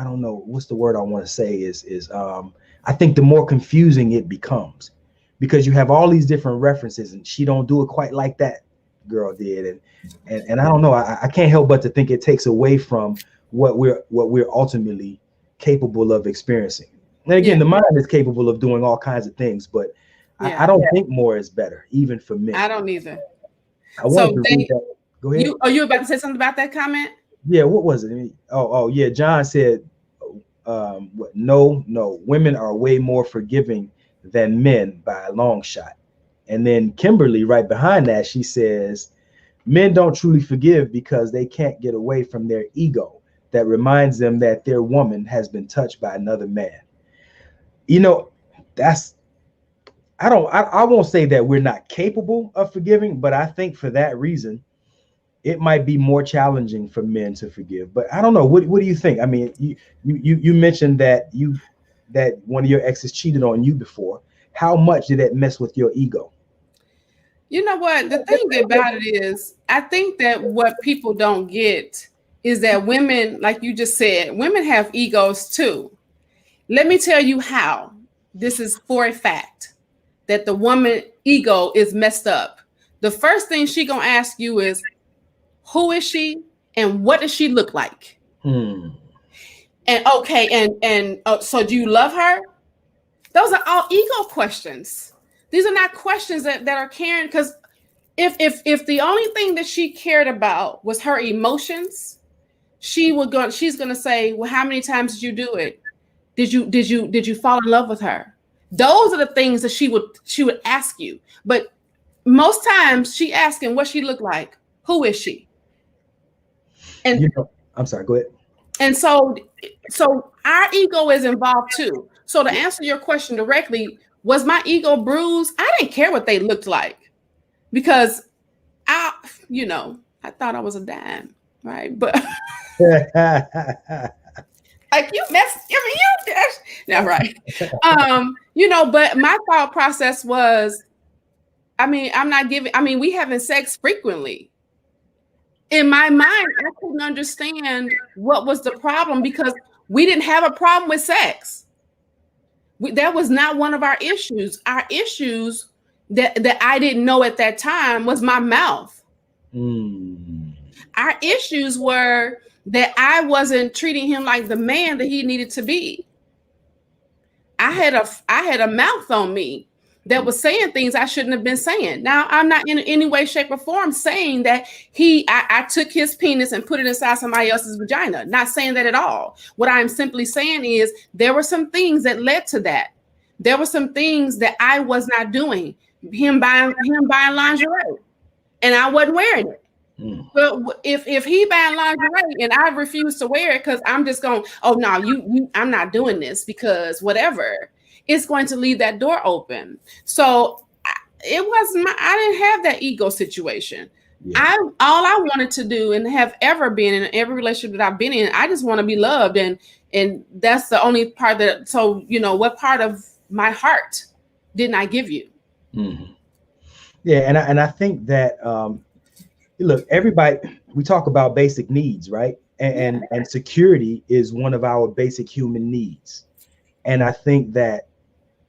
don't know what's the word I want to say is I think the more confusing it becomes, because you have all these different references, and she don't do it quite like that girl did. And I don't know. I can't help but to think it takes away from what we're ultimately capable of experiencing. And again, the mind is capable of doing all kinds of things, but I don't think more is better, even for men. I don't either. I wanted to read that. Go ahead. You about to say something about that comment? Yeah, what was it? Oh, yeah. John said, no, women are way more forgiving than men by a long shot. And then Kimberly, right behind that, she says, men don't truly forgive because they can't get away from their ego that reminds them that their woman has been touched by another man. I won't say that we're not capable of forgiving, but I think for that reason, it might be more challenging for men to forgive. But I don't know. What do you think? I mean, you mentioned that one of your exes cheated on you before. How much did that mess with your ego? You know what? The thing about it is, I think that what people don't get is that women, like you just said, women have egos too. Let me tell you how this is for a fact that the woman ego is messed up. The first thing she gonna ask you is, who is she and what does she look like? Hmm. And okay, and so do you love her? Those are all ego questions. These are not questions that are caring, because if the only thing that she cared about was her emotions, she's gonna say, well, how many times did you do it? Did you fall in love with her? Those are the things that she would ask you. But most times she asking what she look like, who is she? And You know, I'm sorry, go ahead. and so our ego is involved too. So to answer your question directly, was my ego bruised? I didn't care what they looked like, because I thought I was a dime, right? But like you mess, I mean, you now, right? But my thought process was, I mean, we having sex frequently. In my mind, I couldn't understand what was the problem, because we didn't have a problem with sex. That was not one of our issues. Our issues that I didn't know at that time was my mouth. Our issues were that I wasn't treating him like the man that he needed to be. I had a mouth on me that was saying things I shouldn't have been saying. Now, I'm not in any way, shape, or form saying that I took his penis and put it inside somebody else's vagina. Not saying that at all. What I'm simply saying is there were some things that led to that. There were some things that I was not doing. Him buying lingerie, and I wasn't wearing it. But if he buying lingerie and I refuse to wear it because I'm just going, oh no, I'm not doing this because whatever, it's going to leave that door open. So I didn't have that ego situation. Yeah. All I wanted to do and have ever been in every relationship that I've been in, I just want to be loved, and that's the only part that. So what part of my heart didn't I give you? Mm-hmm. Yeah, and I think that. Look, everybody, we talk about basic needs, right? And security is one of our basic human needs. And I think that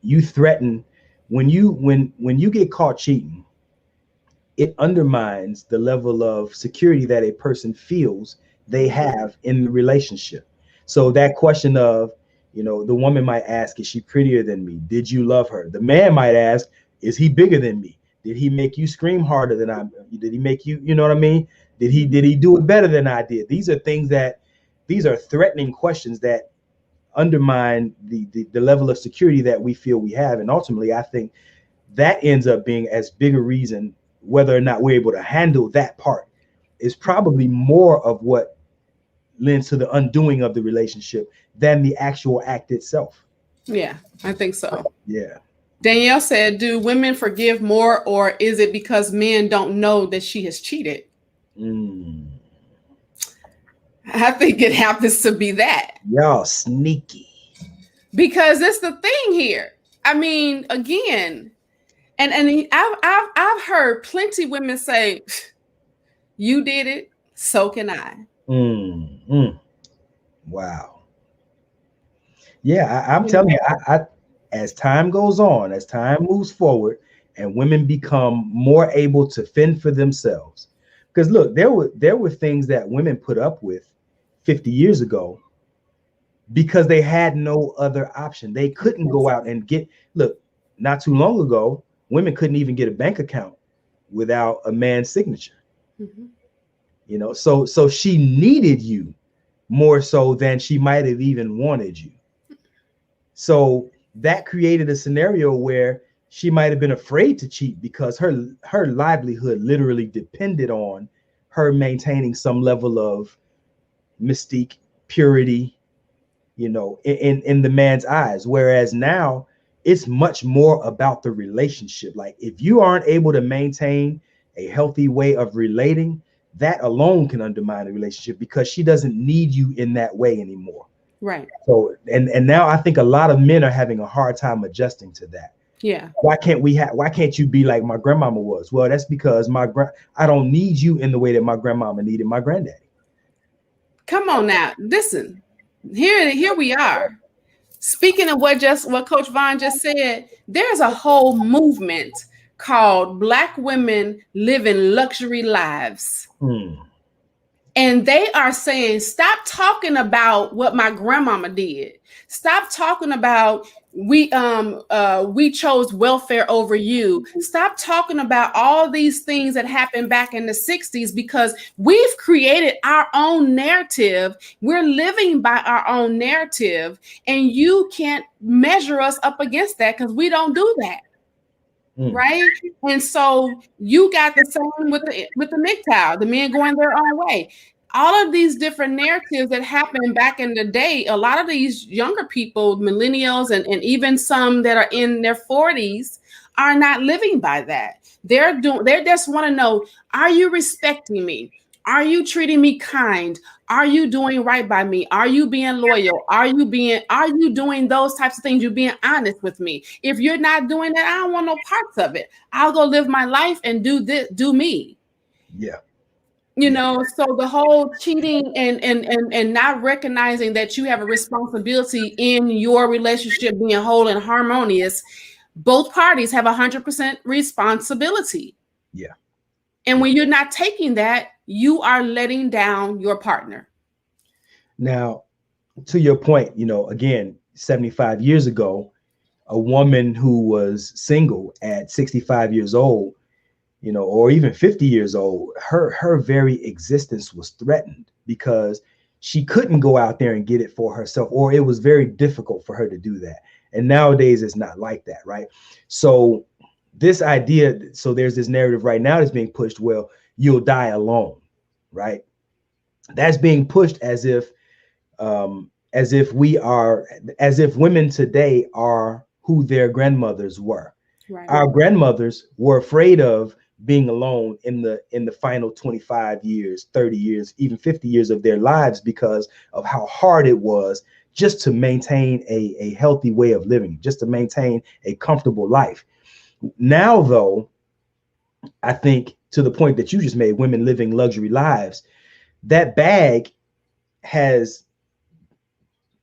you threaten when you get caught cheating, it undermines the level of security that a person feels they have in the relationship. So that question of, the woman might ask, is she prettier than me? Did you love her? The man might ask, is he bigger than me? Did he make you scream harder than I? Did he make you? You know what I mean? Did he do it better than I did? These are threatening questions that undermine the level of security that we feel we have, and ultimately, I think that ends up being as big a reason whether or not we're able to handle that part is probably more of what lends to the undoing of the relationship than the actual act itself. Yeah, I think so. Yeah. Danielle said, do women forgive more, or is it because men don't know that she has cheated? I think it happens to be that. Y'all sneaky. Because it's the thing here. I mean, again, and I've heard plenty women say, you did it, so can I. Wow. Yeah, I'm telling you, I as time goes on, as time moves forward, and women become more able to fend for themselves. Because look, there were things that women put up with 50 years ago because they had no other option. They couldn't go out and look, not too long ago, women couldn't even get a bank account without a man's signature. Mm-hmm. So she needed you more so than she might have even wanted you. So that created a scenario where she might have been afraid to cheat because her livelihood literally depended on her maintaining some level of mystique, purity, in the man's eyes. Whereas now it's much more about the relationship. Like if you aren't able to maintain a healthy way of relating, that alone can undermine a relationship because she doesn't need you in that way anymore. Right. So and now I think a lot of men are having a hard time adjusting to that. Yeah. Why can't you be like my grandmama was? Well, that's because I don't need you in the way that my grandmama needed my granddaddy. Come on now. Listen. Here we are. Speaking of what Coach Vaughn just said, there's a whole movement called Black Women Living Luxury Lives. And they are saying, stop talking about what my grandmama did. Stop talking about we chose welfare over you. Stop talking about all these things that happened back in the 60s, because we've created our own narrative. We're living by our own narrative, and you can't measure us up against that because we don't do that. Right. And so you got the same with the MGTOW, the men going their own way. All of these different narratives that happened back in the day, a lot of these younger people, millennials, and even some that are in their 40s are not living by that. They just want to know, are you respecting me? Are you treating me kind? Are you doing right by me? Are you being loyal? Are you doing those types of things? You being honest with me? If you're not doing that, I don't want no parts of it. I'll go live my life and do me. Yeah. You know, so the whole cheating and not recognizing that you have a responsibility in your relationship being whole and harmonious, both parties have 100% responsibility. Yeah. And when you're not taking that, you are letting down your partner. Now, to your point, again, 75 years ago, a woman who was single at 65 years old, or even 50 years old, her very existence was threatened because she couldn't go out there and get it for herself, or it was very difficult for her to do that. And nowadays it's not like that, right? So this idea, so there's this narrative right now that's being pushed, well, you'll die alone, right? That's being pushed as if women today are who their grandmothers were. Right. Our grandmothers were afraid of being alone in the final 25 years, 30 years, even 50 years of their lives because of how hard it was just to maintain a healthy way of living, just to maintain a comfortable life. Now, though, I think to the point that you just made, women living luxury lives, that bag has,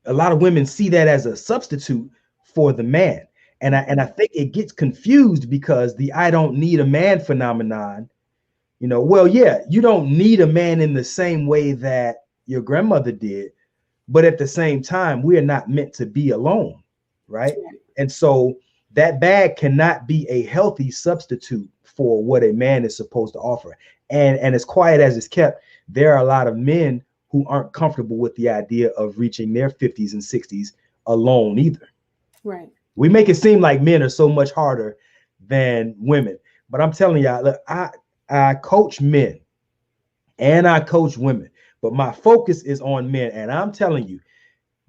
a lot of women see that as a substitute for the man. And I think it gets confused because the I don't need a man phenomenon, well, yeah, you don't need a man in the same way that your grandmother did, but at the same time, we are not meant to be alone, right? And so that bag cannot be a healthy substitute for what a man is supposed to offer. And as quiet as it's kept, there are a lot of men who aren't comfortable with the idea of reaching their 50s and 60s alone either. Right. We make it seem like men are so much harder than women, but I'm telling y'all, look, I coach men and I coach women, but my focus is on men. And I'm telling you,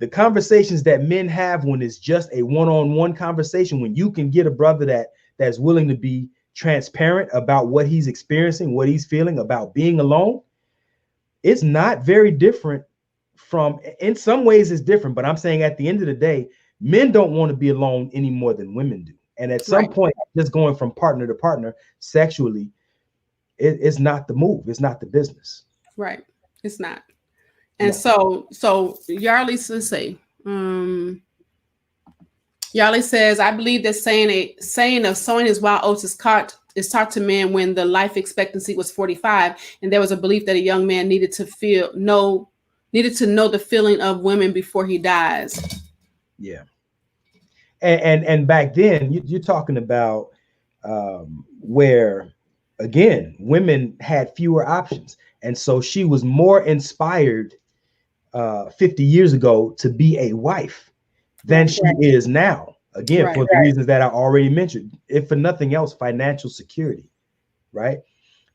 the conversations that men have when it's just a one-on-one conversation, when you can get a brother that's willing to be transparent about what he's experiencing, what he's feeling about being alone, it's not very different from, in some ways it's different, but I'm saying at the end of the day, men don't want to be alone any more than women do. And at some point, just going from partner to partner sexually, it's not the move. It's not the business. Right. It's not. And so Yarly say, Yarly says, I believe that saying of sowing his wild oats is taught to men when the life expectancy was 45, and there was a belief that a young man needed to know the feeling of women before he dies. Yeah. And back then, you're talking about where, again, women had fewer options. And so she was more inspired 50 years ago to be a wife than she is now. Again, for the reasons that I already mentioned, if for nothing else, financial security, right?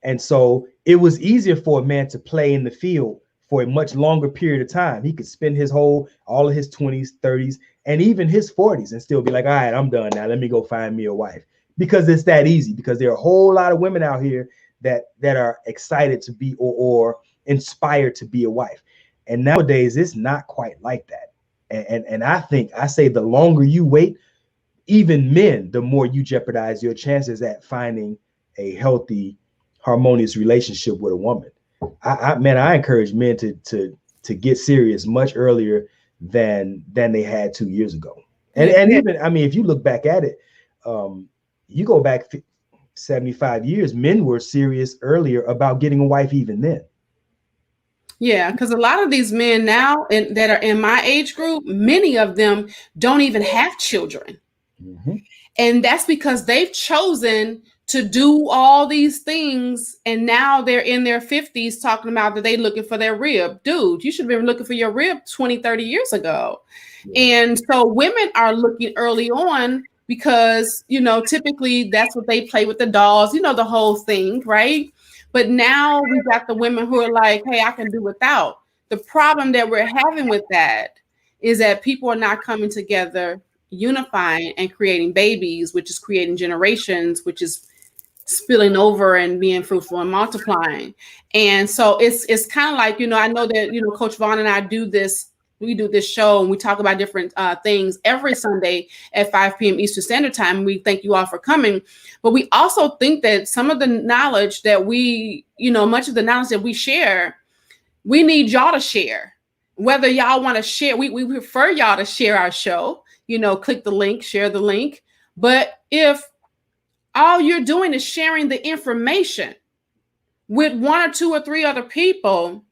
And so it was easier for a man to play in the field for a much longer period of time. He could spend all of his 20s, 30s, and even his 40s and still be like, all right, I'm done now. Let me go find me a wife. Because it's that easy, because there are a whole lot of women out here that are excited to be or inspired to be a wife. And nowadays, it's not quite like that. And I say the longer you wait, even men, the more you jeopardize your chances at finding a healthy, harmonious relationship with a woman. I encourage men to get serious much earlier than they had 2 years ago. And even, I mean, if you look back at it, you go back 75 years, men were serious earlier about getting a wife even then. Yeah, because a lot of these men now that are in my age group, many of them don't even have children. Mm-hmm. And that's because they've chosen to do all these things. And now they're in their 50s talking about that they looking for their rib. Dude, you should have been looking for your rib 20, 30 years ago. Yeah. And so women are looking early on because, you know, typically that's what they play with the dolls, you know, the whole thing, right? But now we got the women who are like, hey, I can do without. The problem that we're having with that is that people are not coming together, unifying and creating babies, which is creating generations, which is spilling over and being fruitful and multiplying. And so it's kind of like, you know, I know that, you know, Coach Vaughn and I do this show and we talk about different things every Sunday at 5 p.m. Eastern Standard Time. We thank you all for coming. But we also think that some of the knowledge that we, you know, much of the knowledge that we share, we need y'all to share. Whether y'all want to share, we prefer y'all to share our show, you know, click the link, share the link. But if all you're doing is sharing the information with 1 or 2 or 3 other people,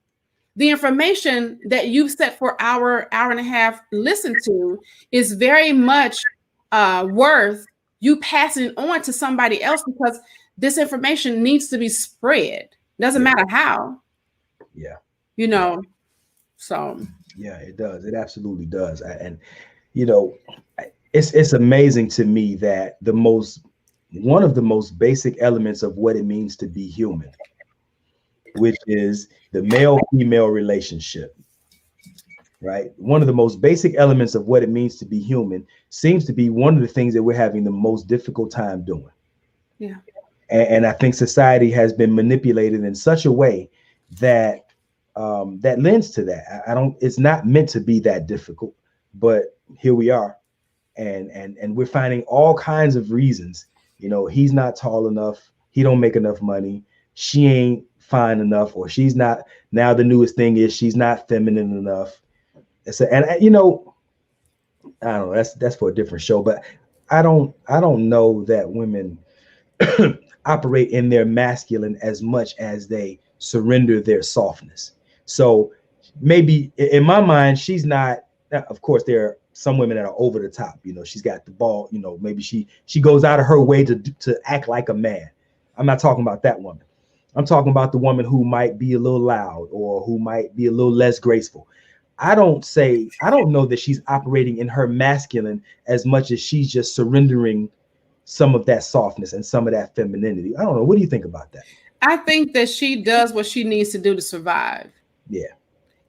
the information that you've set for hour and a half listen to is very much worth you passing on to somebody else, because this information needs to be spread. Doesn't matter how. Yeah. You know, so. Yeah, it does. It absolutely does. And, you know, it's amazing to me that one of the most basic elements of what it means to be human, which is the male-female relationship, right? One of the most basic elements of what it means to be human seems to be one of the things that we're having the most difficult time doing. Yeah. And I think society has been manipulated in such a way that that lends to that. It's not meant to be that difficult, but here we are. And we're finding all kinds of reasons. You know, he's not tall enough. He don't make enough money. She ain't fine enough, or she's not. Now the newest thing is she's not feminine enough. And you know, I don't know. That's for a different show. But I don't know that women operate in their masculine as much as they surrender their softness. So maybe in my mind, she's not. Of course, there are some women that are over the top. You know, she's got the ball. You know, maybe she goes out of her way to act like a man. I'm not talking about that woman. I'm talking about the woman who might be a little loud or who might be a little less graceful. I don't know that she's operating in her masculine as much as she's just surrendering some of that softness and some of that femininity. I don't know. What do you think about that? I think that she does what she needs to do to survive. Yeah.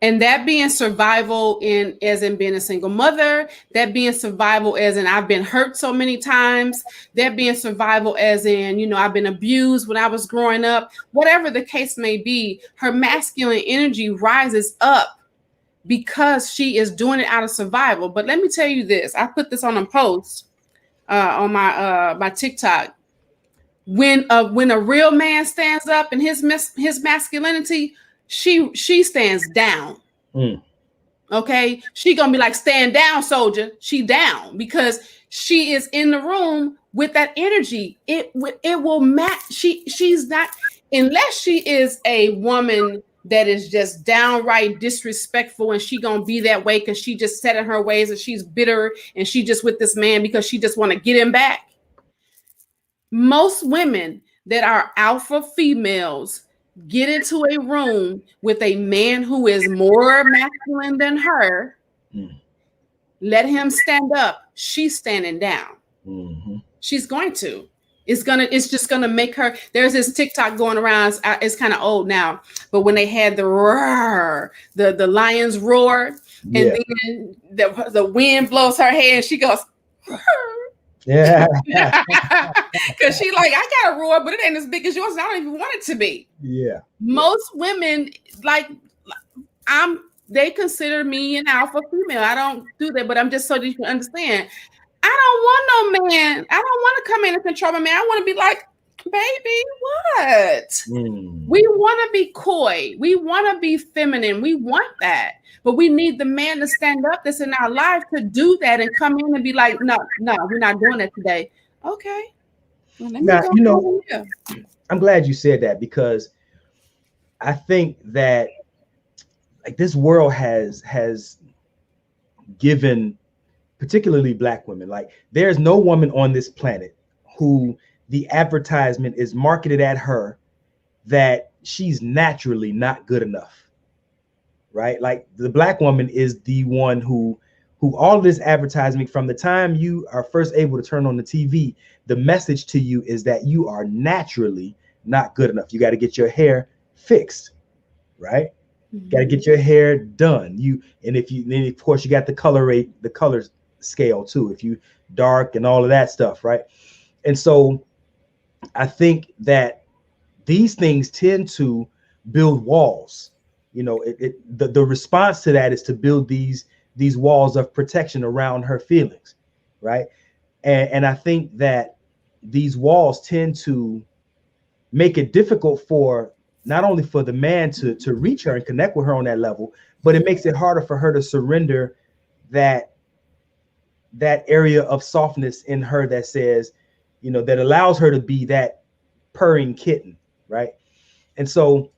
And that being survival as in being a single mother, that being survival as in I've been hurt so many times, that being survival as in, you know, I've been abused when I was growing up, whatever the case may be, her masculine energy rises up because she is doing it out of survival. But let me tell you this, I put this on a post on my TikTok. When a real man stands up in his masculinity, she stands down. Okay, she gonna be like, stand down, soldier. She down because she is in the room with that energy. It will match. She's not, unless she is a woman that is just downright disrespectful, and she gonna be that way because she just set in her ways and she's bitter and she just with this man because she just want to get him back. Most women that are alpha females get into a room with a man who is more masculine than her, let him stand up. She's standing down. Mm-hmm. She's going to. It's just gonna make her. There's this TikTok going around. It's kind of old now, but when they had the roar, the lions roar, and then the wind blows her hair, and she goes. Yeah. Because she like, I got a roar, but it ain't as big as yours. And I don't even want it to be. Yeah. Most women, like, they consider me an alpha female. I don't do that, but I'm just so that you can understand. I don't want no man. I don't want to come in and control my man. I want to be like, baby, what? We want to be coy. We want to be feminine. We want that. But we need the man to stand up that's in our life to do that and come in and be like, no, we're not doing that today. Okay. Well, let me Now, go you know, over here. I'm glad you said that, because I think that like this world has given particularly Black women, like there's no woman on this planet who the advertisement is marketed at her that she's naturally not good enough, right? Like the Black woman is the one who all of this advertising, from the time you are first able to turn on the TV, the message to you is that you are naturally not good enough. You got to get your hair fixed, right? Got to get your hair done. Then of course you got the color scale too, if you dark and all of that stuff, right? And so I think that these things tend to build walls. You know, the response to that is to build these walls of protection around her feelings, right? And I think that these walls tend to make it difficult for not only for the man to reach her and connect with her on that level, but it makes it harder for her to surrender that area of softness in her that says, you know, that allows her to be that purring kitten, right? And so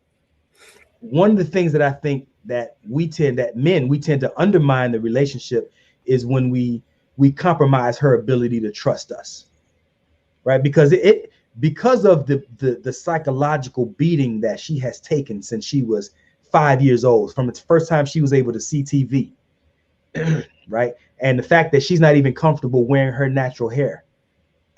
one of the things that I think that we tend to undermine the relationship is when we compromise her ability to trust us, right? Because because of the psychological beating that she has taken since she was 5 years old, from the first time she was able to see TV, right? And the fact that she's not even comfortable wearing her natural hair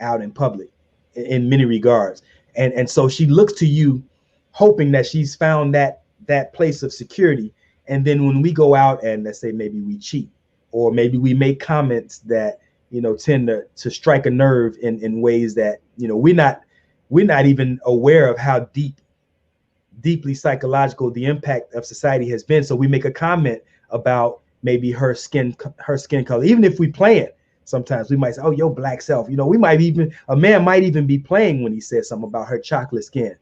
out in public in many regards. And so she looks to you hoping that she's found that place of security. And then when we go out and let's say maybe we cheat, or maybe we make comments that, you know, tend to strike a nerve in ways that, you know, we're not even aware of how deeply psychological the impact of society has been. So we make a comment about maybe her skin color, even if we play it. Sometimes we might say, oh, your black self, you know, a man might even be playing when he says something about her chocolate skin,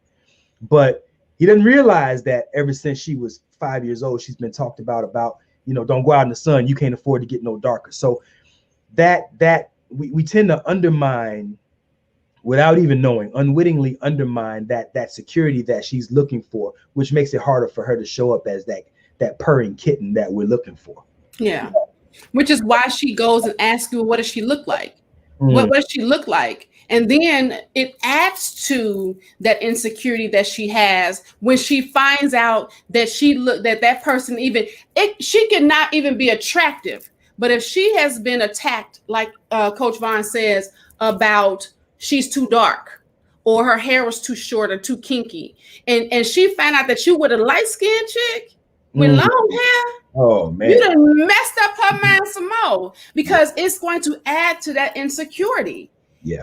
but he didn't realize that ever since she was 5 years old, she's been talked about, you know, don't go out in the sun. You can't afford to get no darker. So that we tend to undermine, without even knowing, unwittingly undermine that security that she's looking for, which makes it harder for her to show up as that purring kitten that we're looking for. Yeah. Which is why she goes and asks you, what does she look like? What does she look like? And then it adds to that insecurity that she has when she finds out that that person she cannot even be attractive. But if she has been attacked, like Coach Vaughn says, about she's too dark, or her hair was too short or too kinky, and she found out that you were a light-skinned chick with long hair, oh man, you done messed up her mind some more, because it's going to add to that insecurity. Yeah.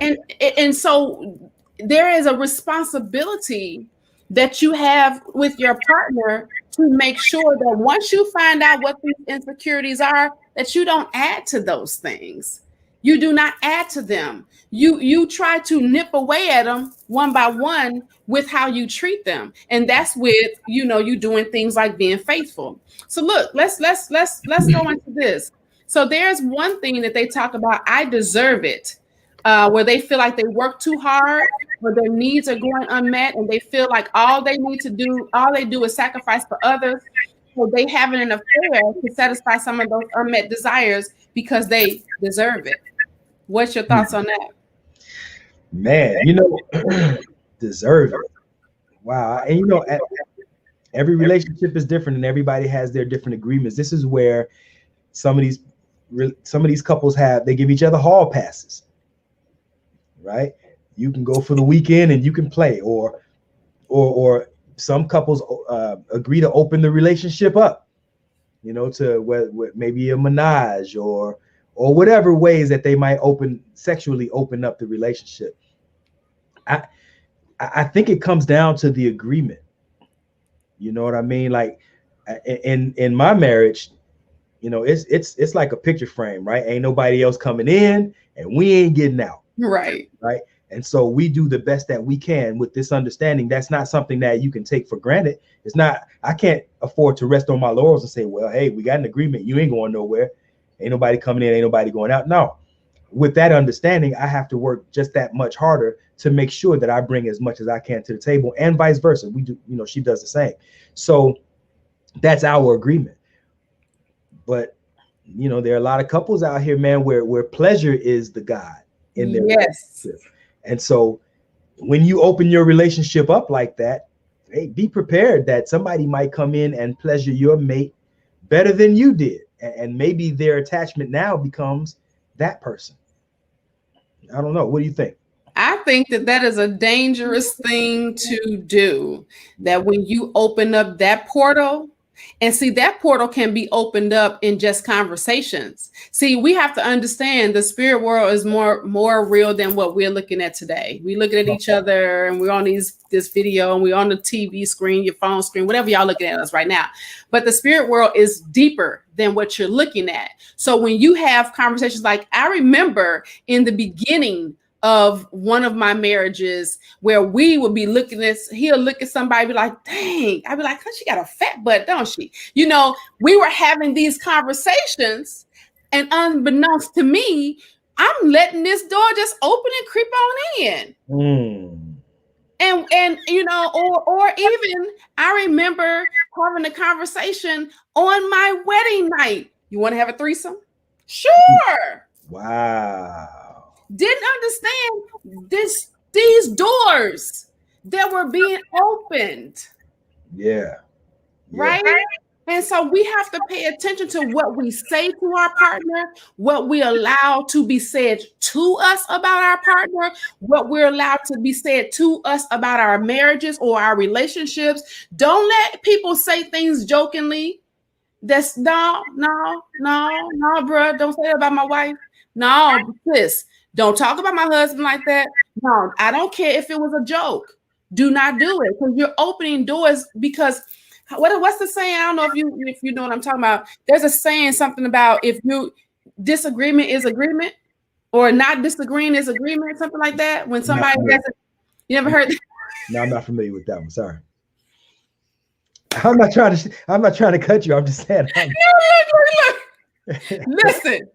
And so there is a responsibility that you have with your partner to make sure that once you find out what these insecurities are, that you don't add to those things. You do not add to them. You try to nip away at them one by one with how you treat them. And that's with, you know, you doing things like being faithful. So look, let's go into this. So there's one thing that they talk about, I deserve it, where they feel like they work too hard, where their needs are going unmet, and they feel like all they do is sacrifice for others. So they having an affair to satisfy some of those unmet desires because they deserve it. What's your thoughts on that? Man, you know, deserve it. Wow. And you know, every relationship is different and everybody has their different agreements. This is where some of these couples they give each other hall passes, right? You can go for the weekend and you can play, or some couples agree to open the relationship up, you know, to maybe a menage or whatever ways that they might sexually open up the relationship. I think it comes down to the agreement. You know what I mean? Like in my marriage, you know, it's like a picture frame, right? Ain't nobody else coming in and we ain't getting out. Right. Right. And so we do the best that we can with this understanding. That's not something that you can take for granted. It's not, I can't afford to rest on my laurels and say, well, hey, we got an agreement. You ain't going nowhere. Ain't nobody coming in, ain't nobody going out. No, with that understanding, I have to work just that much harder to make sure that I bring as much as I can to the table, and vice versa. We do, she does the same. So that's our agreement. But there are a lot of couples out here, man, where pleasure is the God in their relationship. And so when you open your relationship up like that, hey, be prepared that somebody might come in and pleasure your mate better than you did. And maybe their attachment now becomes that person. I don't know. What do you think? I think that is a dangerous thing to do, that when you open up that portal, and see, that portal can be opened up in just conversations. See, we have to understand the spirit world is more real than what we're looking at today. We looking at each other, and we're on this video, and we're on the TV screen, your phone screen, whatever y'all looking at us right now. But the spirit world is deeper than what you're looking at. So when you have conversations, like I remember in the beginning of one of my marriages, where we would be looking at, he'll look at somebody, be like, dang, I'd be like, she got a fat butt, don't she? We were having these conversations, and unbeknownst to me, I'm letting this door just open and creep on in. And or even I remember having a conversation on my wedding night. You want to have a threesome? Sure. Wow. Didn't understand these doors that were being opened. Yeah. Right? And so we have to pay attention to what we say to our partner, what we allow to be said to us about our partner, what we're allowed to be said to us about our marriages or our relationships. Don't let people say things jokingly. That's no, bro. Don't say that about my wife. No, sis. Don't talk about my husband like that. No, I don't care if it was a joke. Do not do it, because you're opening doors. Because what's the saying? I don't know if you know what I'm talking about. There's a saying, something about if disagreement is agreement, or not disagreeing is agreement, something like that. When somebody doesn't, you never heard that? No, I'm not familiar with that one. Sorry. I'm not trying to cut you. I'm just saying. Look. Listen.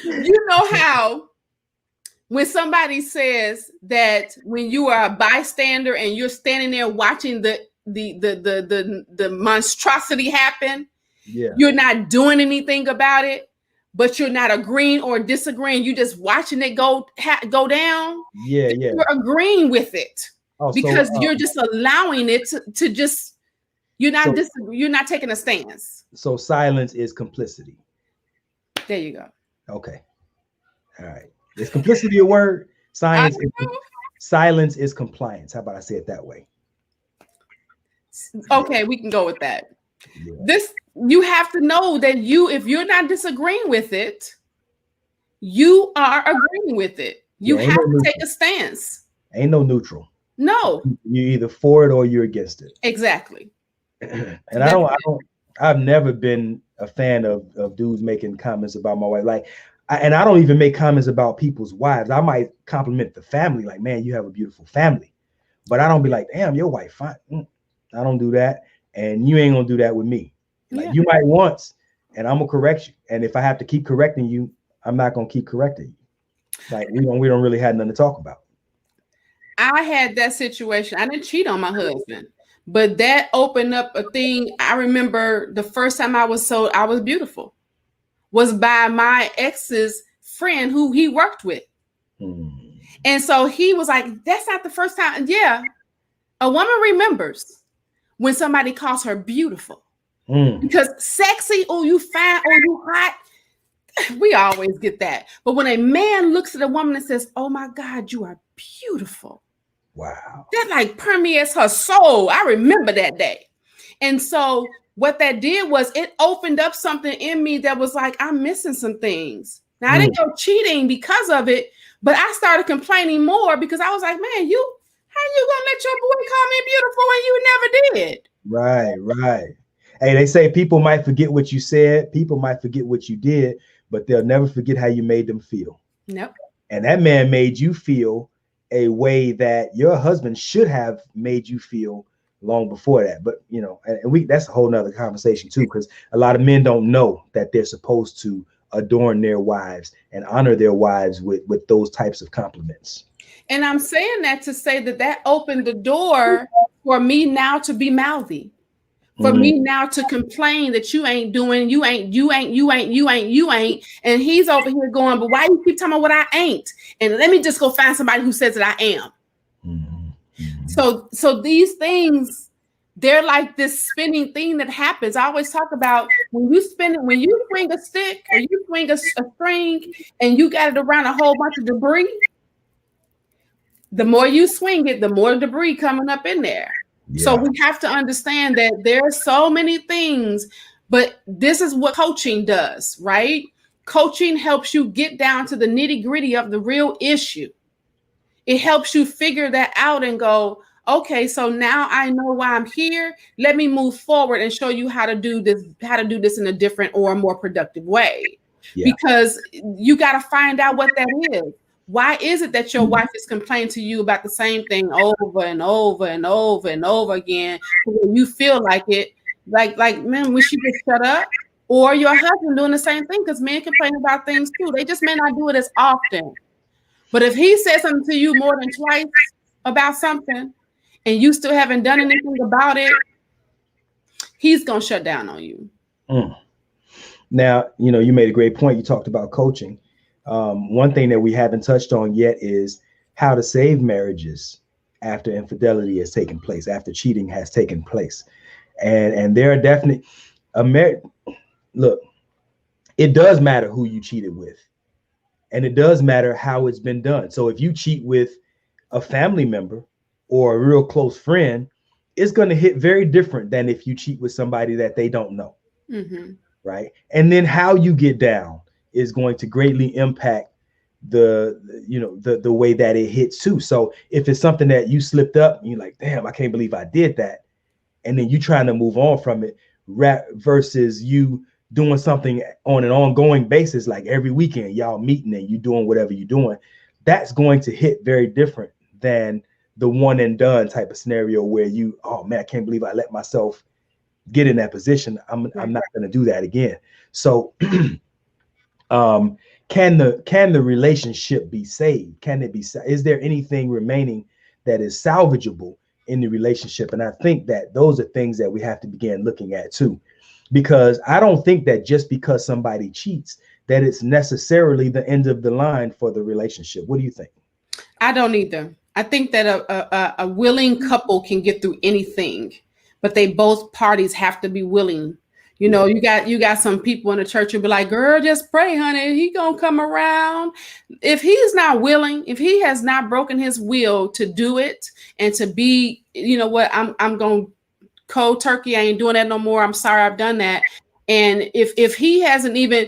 You know how when somebody says that when you are a bystander and you're standing there watching the monstrosity happen, you're not doing anything about it, but you're not agreeing or disagreeing. You're just watching it go down. Yeah. You're agreeing with it because you're just allowing it to just. You're not taking a stance. So silence is complicity. There you go. Okay. All right. Is complicity a word? Silence is compliance. How about I say it that way? Okay, we can go with that. Yeah. You have to know that if you're not disagreeing with it, you are agreeing with it. You have to take a stance. Ain't no neutral. No. You're either for it or you're against it. Exactly. And I've never been a fan of dudes making comments about my wife. I don't even make comments about people's wives. I might compliment the family, like, man, you have a beautiful family. But I don't be like, damn, your wife fine. I don't do that. And you ain't gonna do that with me. Like, you might once, and I'm gonna correct you. And if I have to keep correcting you, I'm not gonna keep correcting you. Like, we don't really have nothing to talk about. I had that situation. I didn't cheat on my husband, but that opened up a thing. I remember the first time I was beautiful was by my ex's friend who he worked with. And so he was like, that's not the first time. Yeah. A woman remembers when somebody calls her beautiful. Because sexy, oh, you fine, oh, you hot. We always get that. But when a man looks at a woman and says, oh my God, you are beautiful. Wow. That like permeates her soul. I remember that day. And so what that did was it opened up something in me that was like, I'm missing some things. Now I didn't go cheating because of it, but I started complaining more because I was like, man, how you gonna let your boy call me beautiful when you never did? Right. Hey, they say people might forget what you said, people might forget what you did, but they'll never forget how you made them feel. Nope. and that man made you feel a way that your husband should have made you feel long before that. But you know, and we that's a whole nother conversation too, because a lot of men don't know that they're supposed to adorn their wives and honor their wives with those types of compliments. And I'm saying that to say that opened the door for me now to be mouthy. For me now to complain that you ain't doing, you ain't, and he's over here going, but why you keep telling me what I ain't? And let me just go find somebody who says that I am. So these things, they're like this spinning thing that happens. I always talk about when you swing a stick or you swing a string and you got it around a whole bunch of debris, the more you swing it, the more debris coming up in there. Yeah. So we have to understand that there are so many things, but this is what coaching does, right? Coaching helps you get down to the nitty-gritty of the real issue. It helps you figure that out and go, okay, so now I know why I'm here. Let me move forward and show you how to do this in a different or a more productive way. Yeah. Because you got to find out what that is. Why is it that your wife is complaining to you about the same thing over and over and over and over again? When you feel like it, like man, we should just shut up. Or your husband doing the same thing, because men complain about things too. They just may not do it as often. But if he says something to you more than twice about something, and you still haven't done anything about it, he's gonna shut down on you. Now, you know, you made a great point. You talked about coaching. One thing that we haven't touched on yet is how to save marriages after infidelity has taken place, after cheating has taken place. And there are definitely look, it does matter who you cheated with, and it does matter how it's been done. So if you cheat with a family member or a real close friend, it's going to hit very different than if you cheat with somebody that they don't know. Right? And then how you get down is going to greatly impact the way that it hits too. So if it's something that you slipped up and you're like, damn, I can't believe I did that, and then you trying to move on from it, versus you doing something on an ongoing basis, like every weekend y'all meeting and you doing whatever you're doing, that's going to hit very different than the one and done type of scenario where you, oh man, I can't believe I let myself get in that position. I'm not going to do that again. So can the relationship be saved? Can it be? Is there anything remaining that is salvageable in the relationship? And I think that those are things that we have to begin looking at too, because I don't think that just because somebody cheats that it's necessarily the end of the line for the relationship. What do you think? I don't either. I think that a willing couple can get through anything, but they both parties have to be willing. You know, you got some people in the church who be like, girl, just pray, honey. He gonna come around. If he's not willing, if he has not broken his will to do it and to be, you know what, I'm going cold turkey. I ain't doing that no more. I'm sorry, I've done that. And if he hasn't even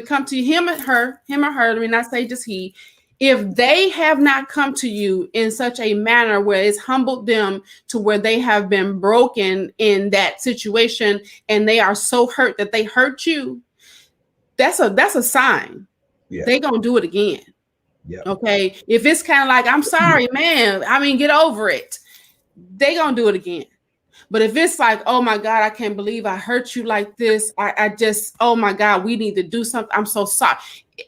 come to him or her, let me not say just he, if they have not come to you in such a manner where it's humbled them to where they have been broken in that situation and they are so hurt that they hurt you, that's a sign. Yeah. They're going to do it again. Yeah. Okay. If it's kind of like, I'm sorry, man, I mean, get over it. They're going to do it again. But if it's like, oh my God, I can't believe I hurt you like this. I just, oh my God, we need to do something. I'm so sorry.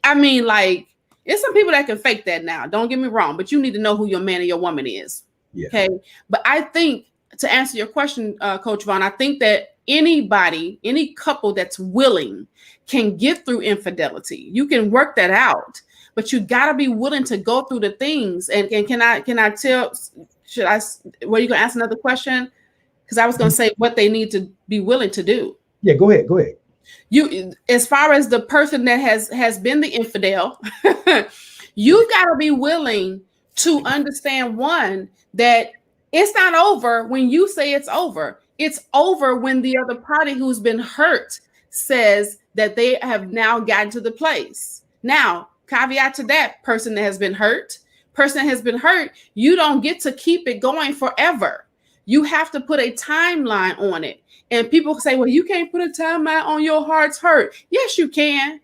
I mean, like, there's some people that can fake that now. Don't get me wrong, but you need to know who your man or your woman is. Yeah. Okay. But I think, to answer your question, Coach Vaughn, I think that any couple that's willing can get through infidelity. You can work that out, but you got to be willing to go through the things. And can I tell, were you going to ask another question? Because I was going to say what they need to be willing to do. Yeah, go ahead. You, as far as the person that has been the infidel, you've got to be willing to understand, one, that it's not over when you say it's over. It's over when the other party who's been hurt says that they have now gotten to the place. Now, caveat to that, person that has been hurt, you don't get to keep it going forever. You have to put a timeline on it. And people say, well, you can't put a timeline on your heart's hurt. Yes, you can.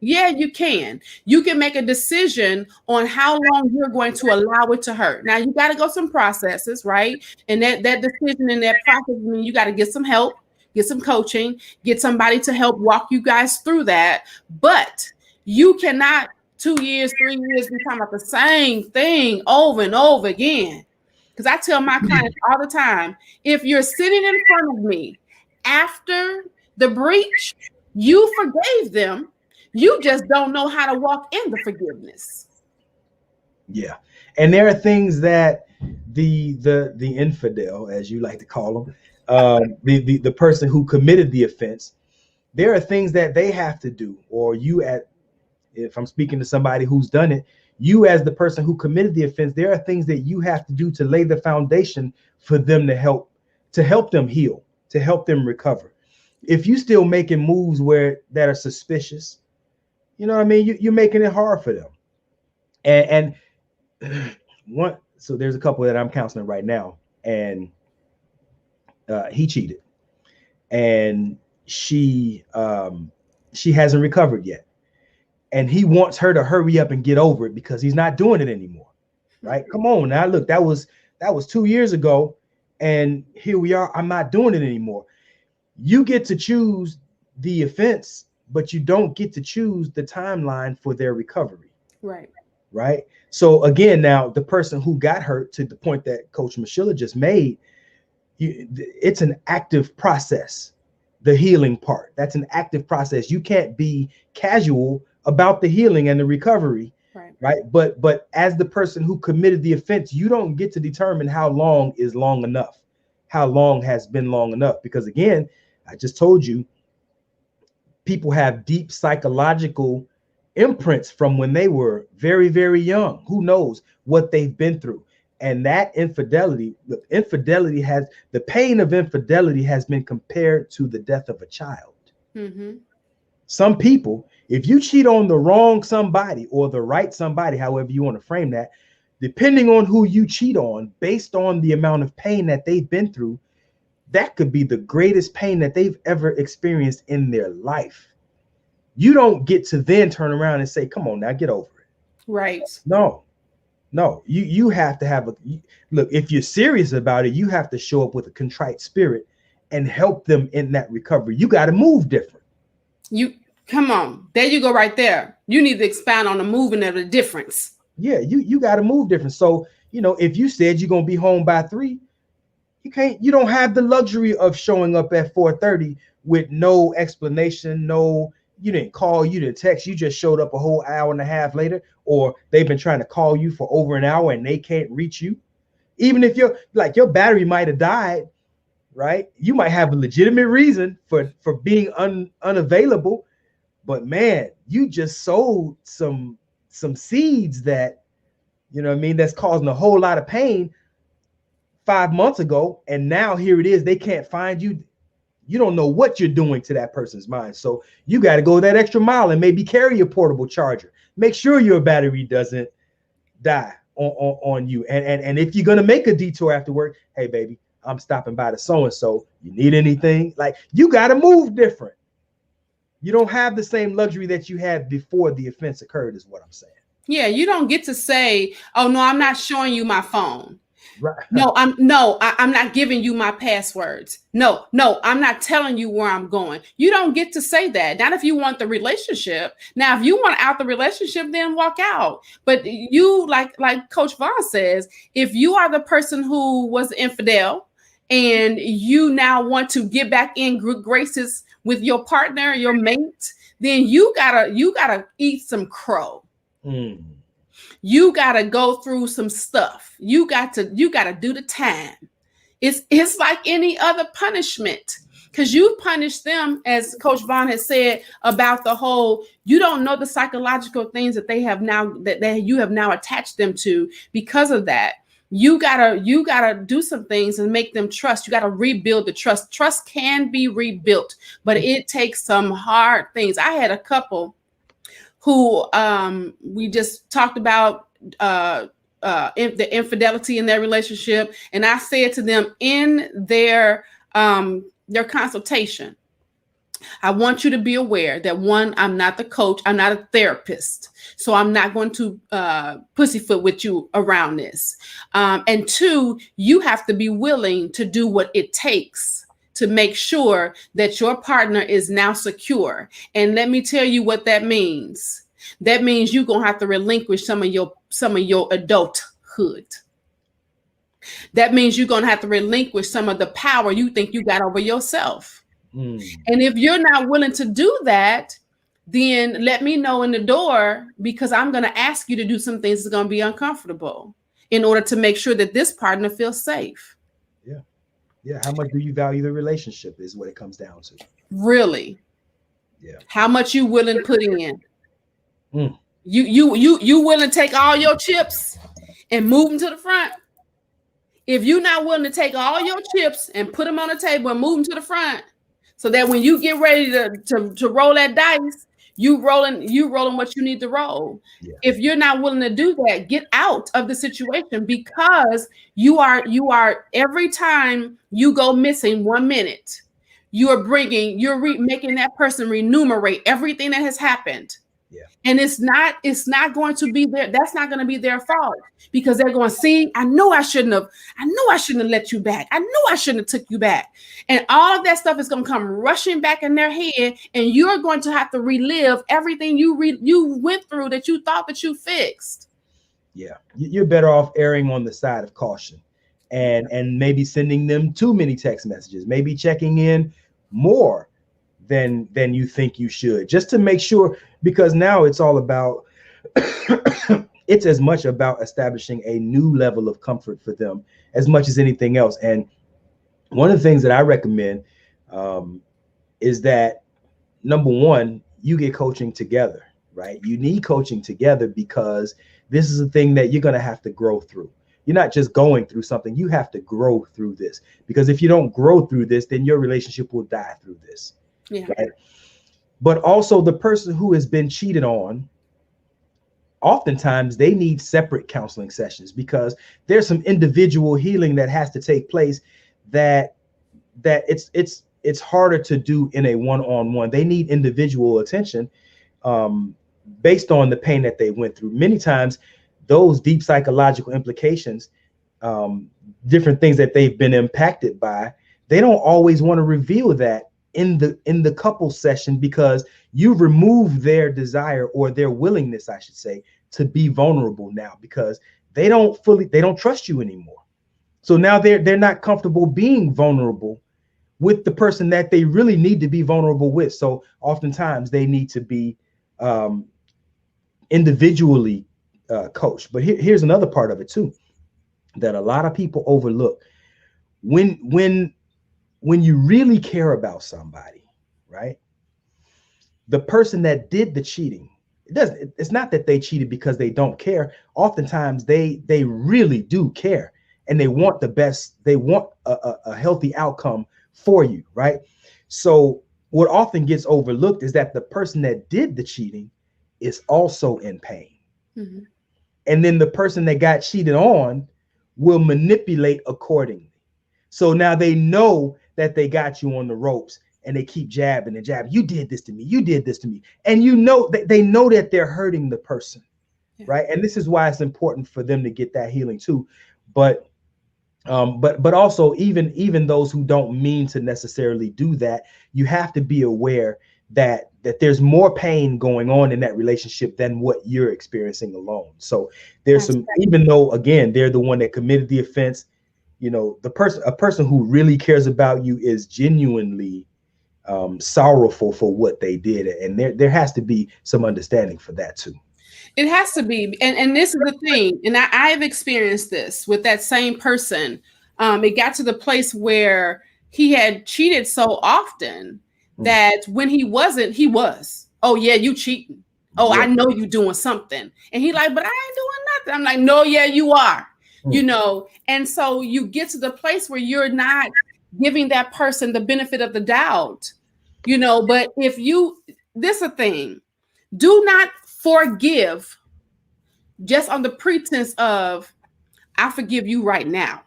Yeah, you can. You can make a decision on how long you're going to allow it to hurt. Now you got to go some processes, right? And that decision and that process, I mean, you got to get some help, get some coaching, get somebody to help walk you guys through that. But you cannot 2 years, 3 years be talking about the same thing over and over again. Because I tell my clients all the time, if you're sitting in front of me after the breach, you forgave them. You just don't know how to walk in the forgiveness. Yeah. And there are things that the infidel, as you like to call them, the person who committed the offense, there are things that they have to do, or if I'm speaking to somebody who's done it, you as the person who committed the offense, there are things that you have to do to lay the foundation for them to help them heal, to help them recover. If you still making moves that are suspicious, you know what I mean? You're making it hard for them. And so there's a couple that I'm counseling right now, and he cheated, and she hasn't recovered yet, and he wants her to hurry up and get over it because he's not doing it anymore. Right? Come on now, look, that was 2 years ago, and here we are. I'm not doing it anymore. You get to choose the offense, but you don't get to choose the timeline for their recovery. Right. Right. So again, now the person who got hurt, to the point that Coach Michelle just made, it's an active process. The healing part, that's an active process. You can't be casual about the healing and the recovery. Right. But as the person who committed the offense, you don't get to determine how long is long enough, how long has been long enough. Because again, I just told you, people have deep psychological imprints from when they were very, very young. Who knows what they've been through? And that infidelity, the pain of infidelity has been compared to the death of a child. Mm-hmm. Some people, if you cheat on the wrong somebody or the right somebody, however you want to frame that, depending on who you cheat on, based on the amount of pain that they've been through, that could be the greatest pain that they've ever experienced in their life. You don't get to then turn around and say, come on now, get over it. Right. No, you have to look, if you're serious about it, you have to show up with a contrite spirit and help them in that recovery. You got to move different. Come on. There you go right there. You need to expound on the moving of the difference. Yeah, you got to move different. So, if you said you're going to be home by 3, you don't have the luxury of showing up at 4:30 with no explanation, you didn't call, you didn't text, you just showed up a whole hour and a half later, or they've been trying to call you for over an hour and they can't reach you. Even if your battery might have died, right? You might have a legitimate reason for being unavailable, but man, you just sowed some seeds that, that's causing a whole lot of pain 5 months ago. And now here it is, they can't find you. You don't know what you're doing to that person's mind. So you got to go that extra mile and maybe carry a portable charger. Make sure your battery doesn't die on you. And if you're going to make a detour after work, hey, baby, I'm stopping by the so-and-so. You need anything? Like, you got to move different. You don't have the same luxury that you had before the offense occurred, is what I'm saying. Yeah, you don't get to say, oh, no, I'm not showing you my phone. Right. I'm not giving you my passwords. No, I'm not telling you where I'm going. You don't get to say that. Not if you want the relationship. Now, if you want out the relationship, then walk out. But you, like Coach Vaughn says, if you are the person who was infidel and you now want to get back in good graces with your partner, your mate, then you gotta eat some crow. Mm. You got to go through some stuff. You got to do the time. It's like any other punishment, because you punish them, as Coach Vaughn has said, about the whole, you don't know the psychological things that they have now, that you have now attached them to. Because of that, you gotta do some things and make them trust. You gotta rebuild the trust. Trust can be rebuilt, but it takes some hard things. I had a couple who we just talked about the infidelity in their relationship, and I said to them in their consultation, I want you to be aware that one, I'm not the coach, I'm not a therapist, so I'm not going to pussyfoot with you around this. And two, you have to be willing to do what it takes to make sure that your partner is now secure. And let me tell you what that means. That means you're gonna have to relinquish some of your adulthood. That means you're gonna have to relinquish some of the power you think you got over yourself. Mm. And if you're not willing to do that, then let me know in the door, because I'm going to ask you to do some things that's going to be uncomfortable in order to make sure that this partner feels safe. Yeah. Yeah. How much do you value the relationship is what it comes down to. Really. Yeah. How much you willing to put in? Mm. You willing to take all your chips and move them to the front? If you're not willing to take all your chips and put them on the table and move them to the front, so that when you get ready to roll that dice, you rolling what you need to roll. Yeah. If you're not willing to do that, get out of the situation, because you are every time you go missing 1 minute, you're making that person remunerate everything that has happened. Yeah. And it's not going to be that's not going to be their fault, because they're going to see, I know I shouldn't have let you back. I know I shouldn't have took you back. And all of that stuff is going to come rushing back in their head, and you're going to have to relive everything you went through that you thought that you fixed. Yeah. You're better off erring on the side of caution and maybe sending them too many text messages, maybe checking in more than you think you should, just to make sure, because now it's all about it's as much about establishing a new level of comfort for them as much as anything else. And one of the things that I recommend is that, number one, you get coaching together, right? You need coaching together, because this is a thing that you're going to have to grow through. You're not just going through something, you have to grow through this, because if you don't grow through this, then your relationship will die through this. Yeah. Right? But also the person who has been cheated on, oftentimes they need separate counseling sessions, because there's some individual healing that has to take place that it's harder to do in a one-on-one. They need individual attention based on the pain that they went through. Many times those deep psychological implications, different things that they've been impacted by, they don't always want to reveal that in the couple session, because you remove their desire, or their willingness, I should say, to be vulnerable now, because they don't trust you anymore. So now they're not comfortable being vulnerable with the person that they really need to be vulnerable with. So oftentimes they need to be individually coached. But here's another part of it too, that a lot of people overlook. When you really care about somebody, right? The person that did the cheating, it's not that they cheated because they don't care. Oftentimes they really do care, and they want the best. They want a healthy outcome for you, right? So what often gets overlooked is that the person that did the cheating is also in pain. Mm-hmm. And then the person that got cheated on will manipulate accordingly. So now they know that they got you on the ropes, and they keep jabbing and jabbing. You did this to me. You did this to me. And you know that they know that they're hurting the person, right? And this is why it's important for them to get that healing too. But also even those who don't mean to necessarily do that, you have to be aware that there's more pain going on in that relationship than what you're experiencing alone. So there's some, even though again they're the one that committed the offense, you know, a person who really cares about you is genuinely sorrowful for what they did, and there has to be some understanding for that too. It has to be, and this is the thing, and I've experienced this with that same person. It got to the place where he had cheated so often that when he wasn't, he was, oh yeah, you cheating. Oh, yeah. I know you doing something. And he like, but I ain't doing nothing. I'm like, no, yeah, you are. You know, and so you get to the place where you're not giving that person the benefit of the doubt, you know. But if this is a thing, do not forgive just on the pretense of, I forgive you right now.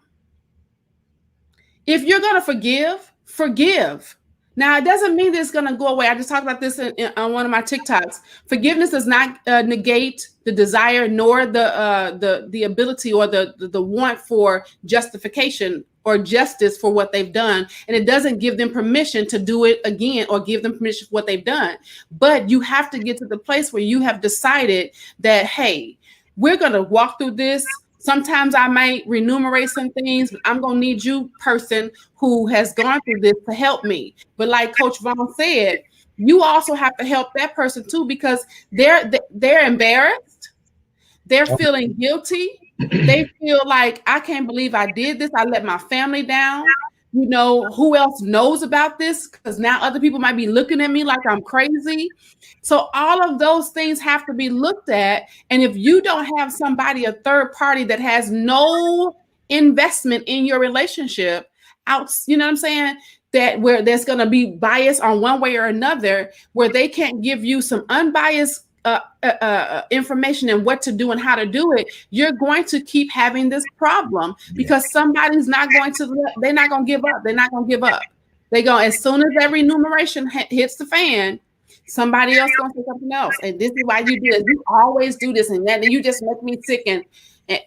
If you're going to forgive, Now, it doesn't mean that it's going to go away. I just talked about this on one of my TikToks. Forgiveness does not negate the desire nor the ability or the want for justification or justice for what they've done. And it doesn't give them permission to do it again or give them permission for what they've done. But you have to get to the place where you have decided that, hey, we're going to walk through this. Sometimes I might remunerate some things, but I'm going to need you, person who has gone through this, to help me. But like Coach Vaughn said, you also have to help that person too, because they're embarrassed. They're feeling guilty. They feel like, I can't believe I did this. I let my family down. You know, who else knows about this? Because now other people might be looking at me like I'm crazy. So all of those things have to be looked at. And if you don't have somebody, a third party that has no investment in your relationship, you know what I'm saying? That where there's going to be bias on one way or another, where they can't give you some unbiased information and what to do and how to do it, you're going to keep having this problem because somebody's not going to, they're not going to give up. They're not going to give up. They go, as soon as that remuneration hits the fan, somebody else going to say something else. And this is why you do this. You always do this and that. And you just make me sick. And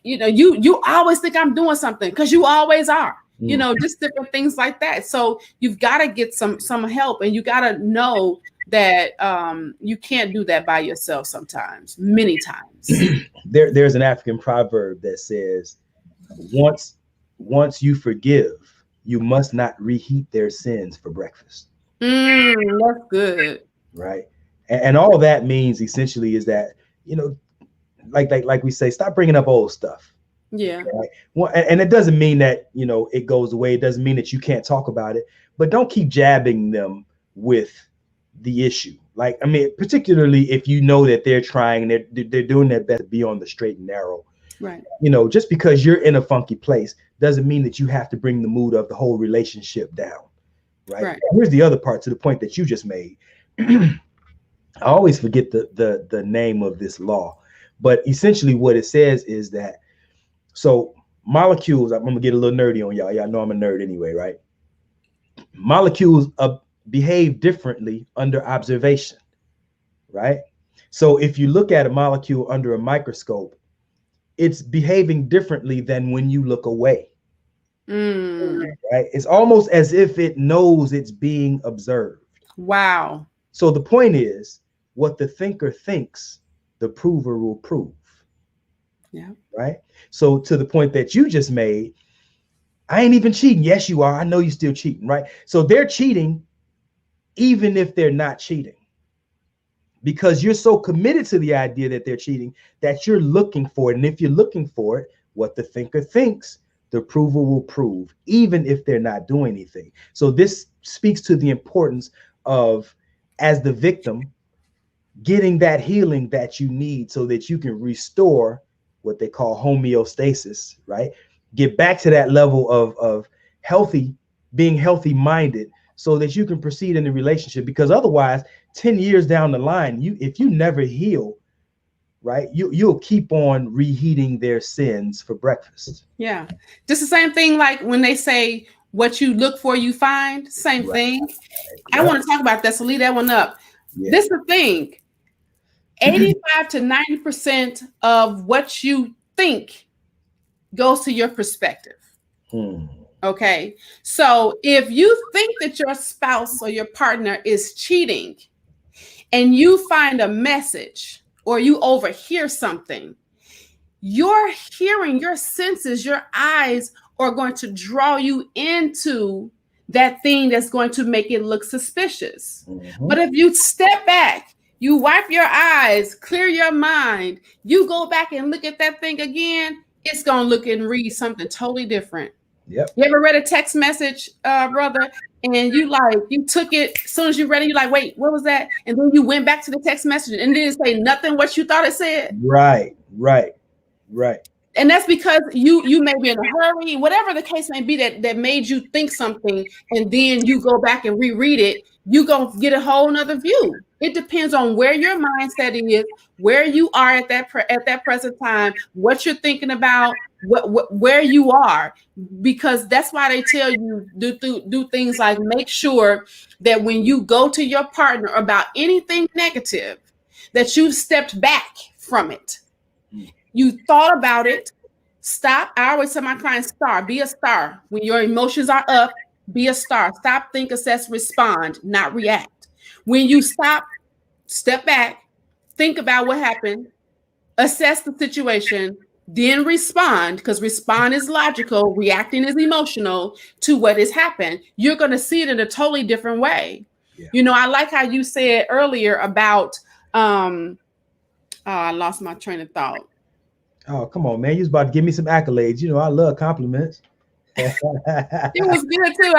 you know, you always think I'm doing something because you always are. You know, just different things like that. So you've got to get some help, and you got to know that you can't do that by yourself sometimes, many times. There's an African proverb that says, once you forgive, you must not reheat their sins for breakfast. That's good. Right. And all that means essentially is that, you know, like we say, stop bringing up old stuff. Yeah. Right? Well, and it doesn't mean that, you know, it goes away. It doesn't mean that you can't talk about it, but don't keep jabbing them with the issue. Like, I mean, particularly if you know that they're trying, they're doing their best to be on the straight and narrow. Right. You know, just because you're in a funky place doesn't mean that you have to bring the mood of the whole relationship down. Right. Here's the other part to the point that you just made. I always forget the name of this law, but essentially what it says is that, so molecules, I'm gonna get a little nerdy on y'all. Y'all know I'm a nerd anyway, right? Molecules behave differently under observation, right? So if you look at a molecule under a microscope, it's behaving differently than when you look away. Right? It's almost as if it knows it's being observed. Wow. So the point is, what the thinker thinks, the prover will prove. Yeah. Right. So to the point that you just made, I ain't even cheating. Yes, you are. I know you're still cheating. Right. So they're cheating, even if they're not cheating, because you're so committed to the idea that they're cheating that you're looking for it. And if you're looking for it, what the thinker thinks, the prover will prove, even if they're not doing anything. So this speaks to the importance of, as the victim, getting that healing that you need so that you can restore what they call homeostasis, right? Get back to that level of being healthy minded so that you can proceed in the relationship. Because otherwise, 10 years down the line, if you never heal, right, you'll keep on reheating their sins for breakfast. Yeah. Just the same thing like when they say what you look for, you find. Same thing. I want to talk about that. So leave that one up. Yeah. This is the thing. 85 to 90% of what you think goes to your perspective. Okay. So if you think that your spouse or your partner is cheating and you find a message or you overhear something, your hearing, your senses, your eyes are going to draw you into that thing that's going to make it look suspicious. But if you step back, you wipe your eyes, clear your mind, you go back and look at that thing again, it's going to look and read something totally different. Yep. You ever read a text message, brother, and you took it, as soon as you read it, you're like, wait, what was that? And then you went back to the text message and it didn't say nothing what you thought it said. Right. And that's because you may be in a hurry, whatever the case may be that made you think something, and then you go back and reread it, you gonna get a whole nother view. It depends on where your mindset is, where you are at that present time, what you're thinking about, where you are, because that's why they tell you do things like make sure that when you go to your partner about anything negative, that you've stepped back from it. You thought about it. Stop. I always tell my clients, be a star. When your emotions are up, be a star. Stop, think, assess, respond, not react. When you stop, step back, think about what happened, assess the situation, then respond, because respond is logical, reacting is emotional to what has happened. You're going to see it in a totally different way. Yeah. You know, I like how you said earlier about, I lost my train of thought. Oh, come on, man. You was about to give me some accolades. You know, I love compliments. It was good too.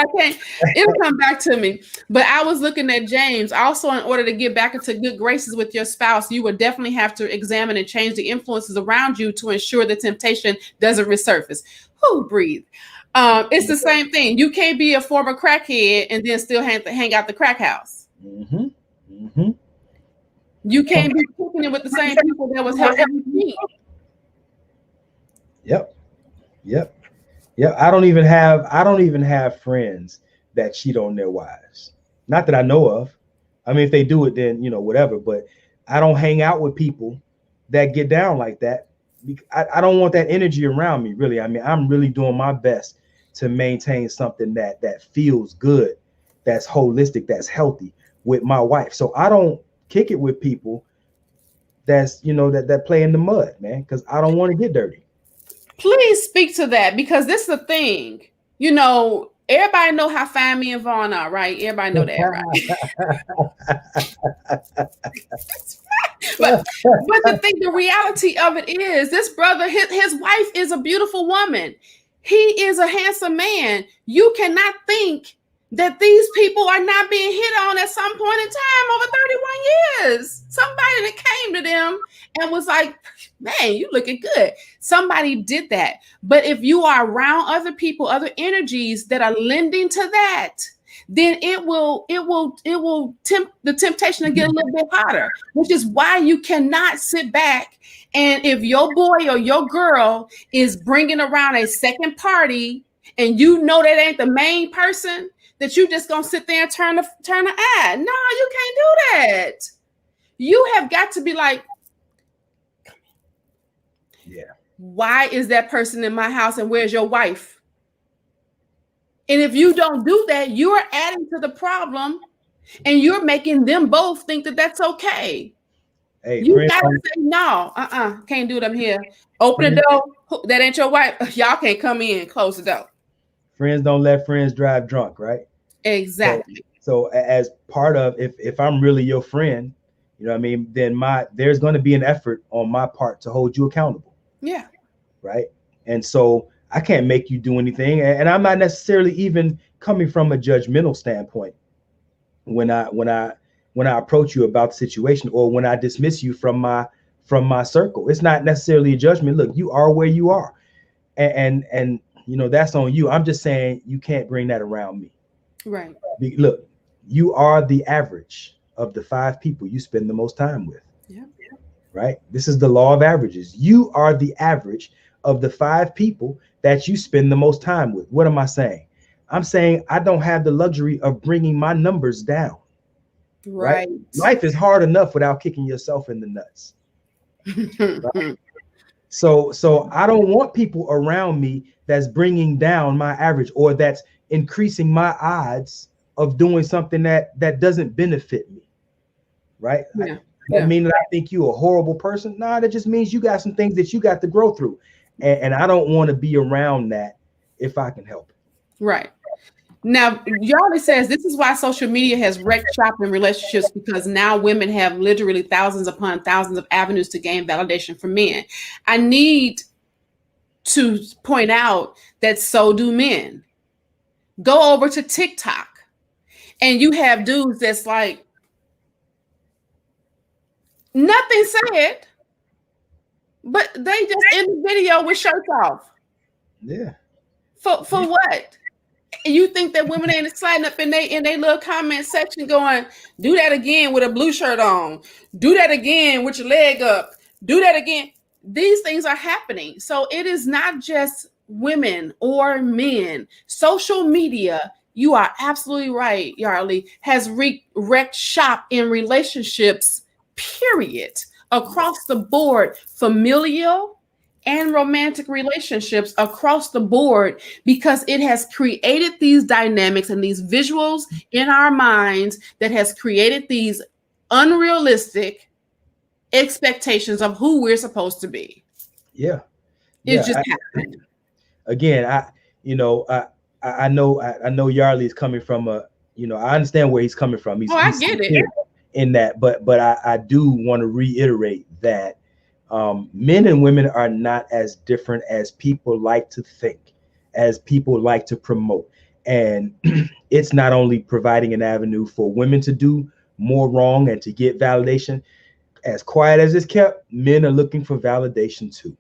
It'll come back to me. But I was looking at James. Also, in order to get back into good graces with your spouse, you would definitely have to examine and change the influences around you to ensure the temptation doesn't resurface. Breathe. It's the same thing. You can't be a former crackhead and then still hang out the crack house. Mm-hmm. Mm-hmm. You can't be cooking it with the same people that was helping you eat. Yep. I don't even have friends that cheat on their wives. Not that I know of. I mean, if they do it, then, you know, whatever. But I don't hang out with people that get down like that. I don't want that energy around me, really. I mean, I'm really doing my best to maintain something that feels good, that's holistic, that's healthy with my wife. So I don't kick it with people that's, you know, that play in the mud, man, because I don't want to get dirty. Please speak to that, because this is the thing. You know, everybody know how fine me and Vaughn are, right? Everybody know that, right? but the reality of it is, this brother, his wife is a beautiful woman. He is a handsome man. You cannot think that these people are not being hit on at some point in time over 31 years. Somebody that came to them and was like, man, you looking good. Somebody did that. But if you are around other people, other energies that are lending to that, then it will tempt the temptation to get a little bit hotter, which is why you cannot sit back. And if your boy or your girl is bringing around a second party and you know that ain't the main person, that you just gonna sit there and turn the eye. No, you can't do that. You have got to be like, yeah, why is that person in my house and where's your wife? And if you don't do that, you are adding to the problem and you're making them both think that that's okay. Hey, you gotta say no, can't do it. I'm here. Open the door. That ain't your wife. Y'all can't come in. Close the door. Friends don't let friends drive drunk, right? Exactly. So as part of, if I'm really your friend, you know what I mean, then there's going to be an effort on my part to hold you accountable. Yeah. Right. And so I can't make you do anything. And I'm not necessarily even coming from a judgmental standpoint when I approach you about the situation, or when I dismiss you from my circle. It's not necessarily a judgment. Look, you are where you are. And you know, that's on you. I'm just saying you can't bring that around me. Right. Look, you are the average of the 5 people you spend the most time with. Yeah. Right. This is the law of averages. You are the average of the 5 people that you spend the most time with. What am I saying? I'm saying I don't have the luxury of bringing my numbers down. Right. Life is hard enough without kicking yourself in the nuts. Right? So I don't want people around me that's bringing down my average, or that's increasing my odds of doing something that doesn't benefit me. Right. Yeah. That means that I think you're a horrible person. Nah, that just means you got some things that you got to grow through. And I don't want to be around that if I can help it. Right. Now, Yarley says this is why social media has wrecked shop in relationships, because now women have literally thousands upon thousands of avenues to gain validation from men. I need to point out that so do men. Go over to TikTok and you have dudes that's like, nothing said, but they just in the video with shirts off. Yeah. For what? You think that women ain't sliding up in they little comment section going, do that again with a blue shirt on. Do that again with your leg up. Do that again. these things are happening. So it is not just women or men. Social media, you are absolutely right, Yarly, has wrecked shop in relationships, period, across the board, familial and romantic relationships across the board, because it has created these dynamics and these visuals in our minds that has created these unrealistic expectations of who we're supposed to be. Yeah. It Yeah. just happened. Again, I know Yarley is coming from a, I understand where he's coming from. I get it. In that, but I do want to reiterate that men and women are not as different as people like to think, as people like to promote. And it's not only providing an avenue for women to do more wrong and to get validation. As quiet as it's kept, men are looking for validation too.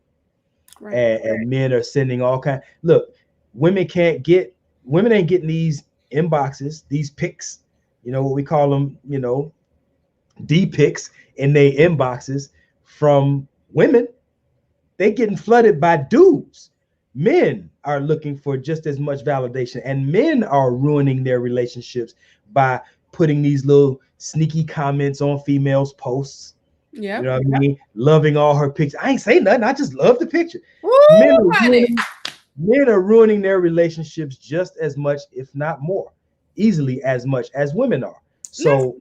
Right. And men are sending all kinds. Look, women ain't getting these inboxes, these pics, what we call them, D pics in their inboxes from women. They getting flooded by dudes. Men are looking for just as much validation, and men are ruining their relationships by putting these little sneaky comments on females' posts. Yeah, you know what I mean? Loving all her pictures. I ain't saying nothing. I just love the picture. Men are ruining their relationships just as much, if not more, easily as much as women are. So,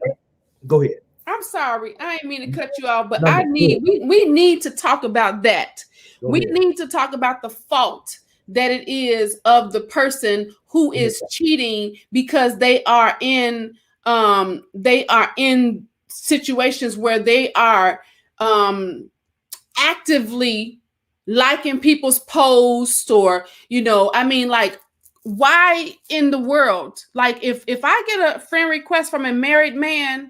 go ahead. I'm sorry, I didn't mean to cut you off, but we need to talk about that. We need to talk about the fault that it is of the person who is cheating, because they are in situations where they are actively liking people's posts, or like, why in the world? Like, if I get a friend request from a married man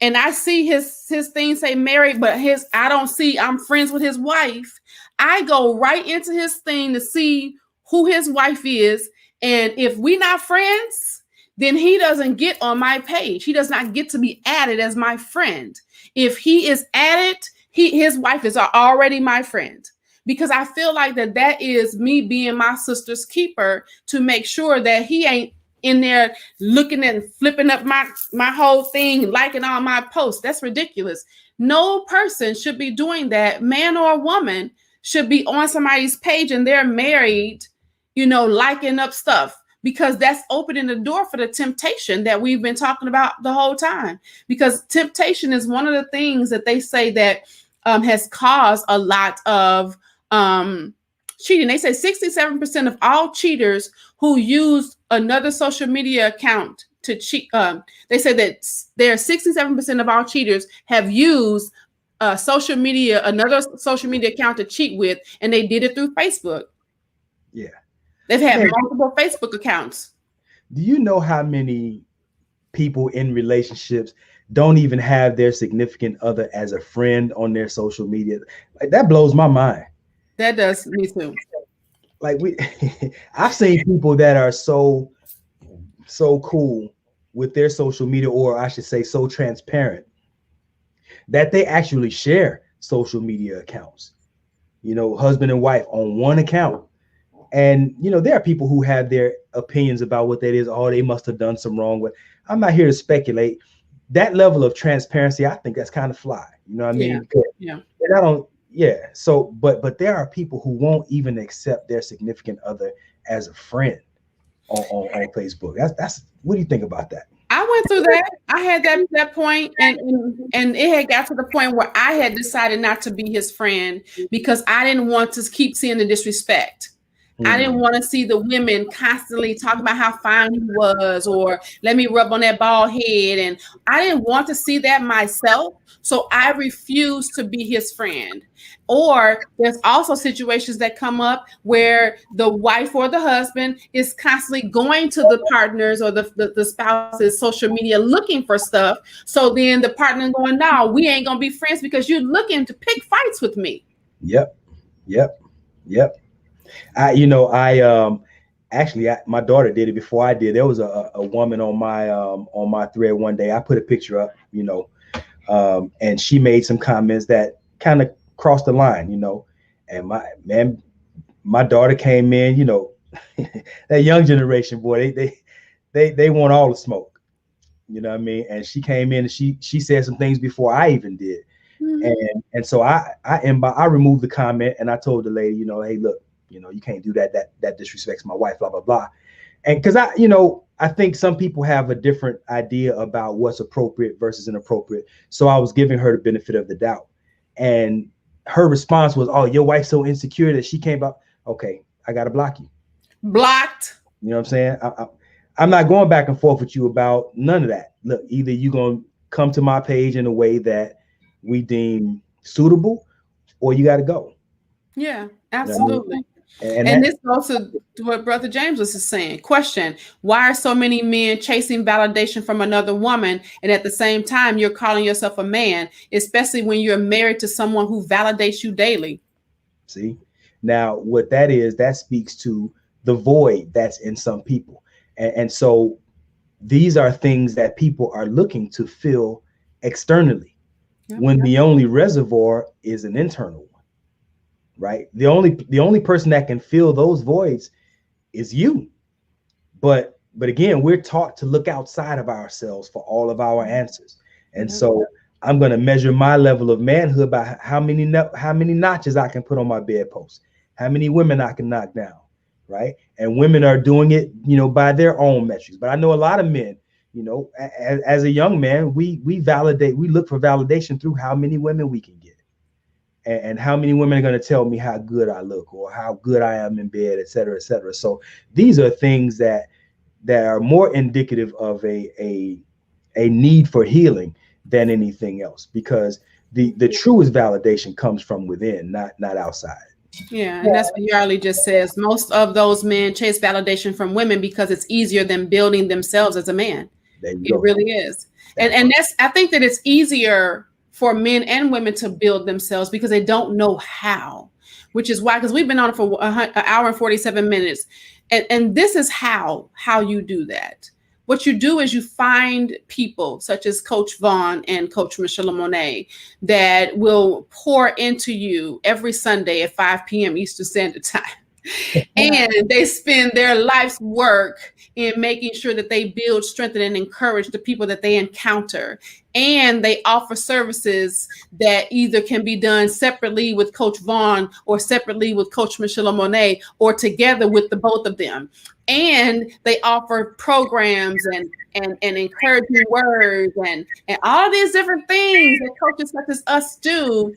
and I see his thing say married, but I'm friends with his wife, I go right into his thing to see who his wife is. And if we not friends, then he doesn't get on my page. He does not get to be added as my friend. If he is added, his wife is already my friend, because I feel like that is me being my sister's keeper, to make sure that he ain't in there looking and flipping up my whole thing, liking all my posts. That's ridiculous. No person should be doing that. Man or woman should be on somebody's page and they're married, liking up stuff, because that's opening the door for the temptation that we've been talking about the whole time. Because temptation is one of the things that they say that has caused a lot of cheating. They say 67% of all cheaters who use another social media account to cheat, they say that there are 67% of all cheaters have used another social media account to cheat with, and they did it through Facebook. Yeah. They've had multiple Facebook accounts. Do you know how many people in relationships don't even have their significant other as a friend on their social media? Like, that blows my mind. That does me too. Like, I've seen people that are so cool with their social media, or I should say so transparent, that they actually share social media accounts, husband and wife on one account. And, there are people who have their opinions about what that is. Oh, they must have done some wrong with. I'm not here to speculate. That level of transparency, I think that's kind of fly. You know what I mean? Yeah. And I don't. Yeah. So, but there are people who won't even accept their significant other as a friend on Facebook. That's. What do you think about that? I went through that. I had that point, and it had got to the point where I had decided not to be his friend, because I didn't want to keep seeing the disrespect. I didn't want to see the women constantly talking about how fine he was, or let me rub on that bald head. And I didn't want to see that myself. So I refused to be his friend. Or there's also situations that come up where the wife or the husband is constantly going to the partners or the spouse's social media looking for stuff. So then the partner going, no, we ain't going to be friends because you're looking to pick fights with me. Yep. My daughter did it before I did. There was a woman on my thread one day. I put a picture up, and she made some comments that kind of crossed the line, And my daughter came in, you know, that young generation, boy, they want all the smoke. You know what I mean? And she came in and she said some things before I even did. Mhm. And so I removed the comment and I told the lady, you know, hey, look, you know, you can't do that. That disrespects my wife, blah, blah, blah. And because I think some people have a different idea about what's appropriate versus inappropriate. So I was giving her the benefit of the doubt. And her response was, oh, your wife's so insecure that she came out. Okay, I got to block you. Blocked. You know what I'm saying? I'm not going back and forth with you about none of that. Look, either you're going to come to my page in a way that we deem suitable, or you got to go. Yeah, You know what I absolutely. mean? And And that, this goes to what Brother James was just saying. Question: why are so many men chasing validation from another woman, and at the same time you're calling yourself a man, especially when you're married to someone who validates you daily? see, now what that is, that speaks to the void that's in some people. And so these are things that people are looking to fill externally, Yep. when the only reservoir is an internal one, right? The only person that can fill those voids is you. But again, we're taught to look outside of ourselves for all of our answers. And Yep. so I'm going to measure my level of manhood by how many notches I can put on my bedpost, how many women I can knock down, right? And women are doing it, you know, by their own metrics. But I know a lot of men, you know, as a young man, we look for validation through how many women we can get, and how many women are going to tell me how good I look or how good I am in bed, et cetera, et cetera. So these are things that are more indicative of a need for healing than anything else, because the truest validation comes from within, not outside. Yeah, and that's what Yarley just says. Most of those men chase validation from women because it's easier than building themselves as a man. There you It go. really is. That And that's, I think that it's easier for men and women to build themselves because they don't know how, which is why, because we've been on for an hour and 47 minutes. And this is how you do that. What you do is you find people such as Coach Vaughn and Coach Michelle Monet that will pour into you every Sunday at 5 p.m. Eastern Standard Time. And they spend their life's work in making sure that they build, strengthen, and encourage the people that they encounter. And they offer services that either can be done separately with Coach Vaughn or separately with Coach Michelle Monet or together with the both of them. And they offer programs and encouraging words and all these different things that coaches such as us do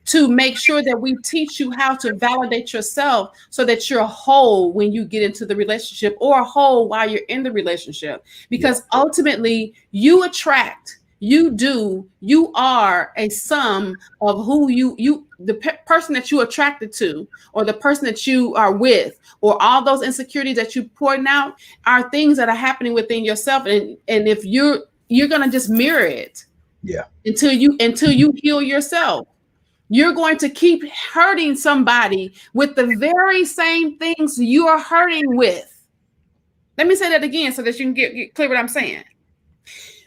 to make sure that we teach you how to validate yourself so that you're whole when you get into the relationship, or whole while you're in the relationship. Because ultimately you are a sum of who the person that you attracted to, or the person that you are with, or all those insecurities that you pouring out are things that are happening within yourself. And if you're going to just mirror it until you heal yourself. You're going to keep hurting somebody with the very same things you are hurting with. Let me say that again so that you can get clear what I'm saying.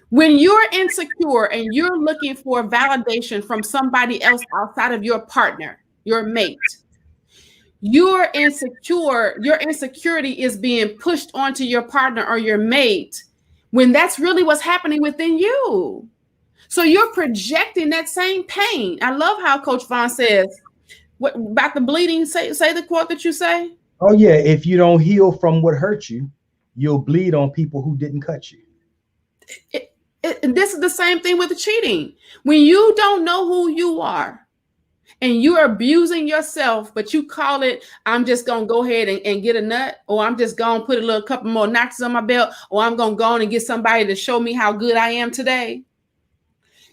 When you're insecure and you're looking for validation from somebody else outside of your partner, your mate, your insecurity is being pushed onto your partner or your mate when that's really what's happening within you. So you're projecting that same pain. I love how Coach Vaughn says, what about the bleeding? Say the quote that you say. Oh yeah, if you don't heal from what hurt you, you'll bleed on people who didn't cut you. This is the same thing with the cheating. When you don't know who you are and you're abusing yourself, but you call it, I'm just going to go ahead and get a nut, or I'm just going to put a couple more notches on my belt, or I'm going to go on and get somebody to show me how good I am today.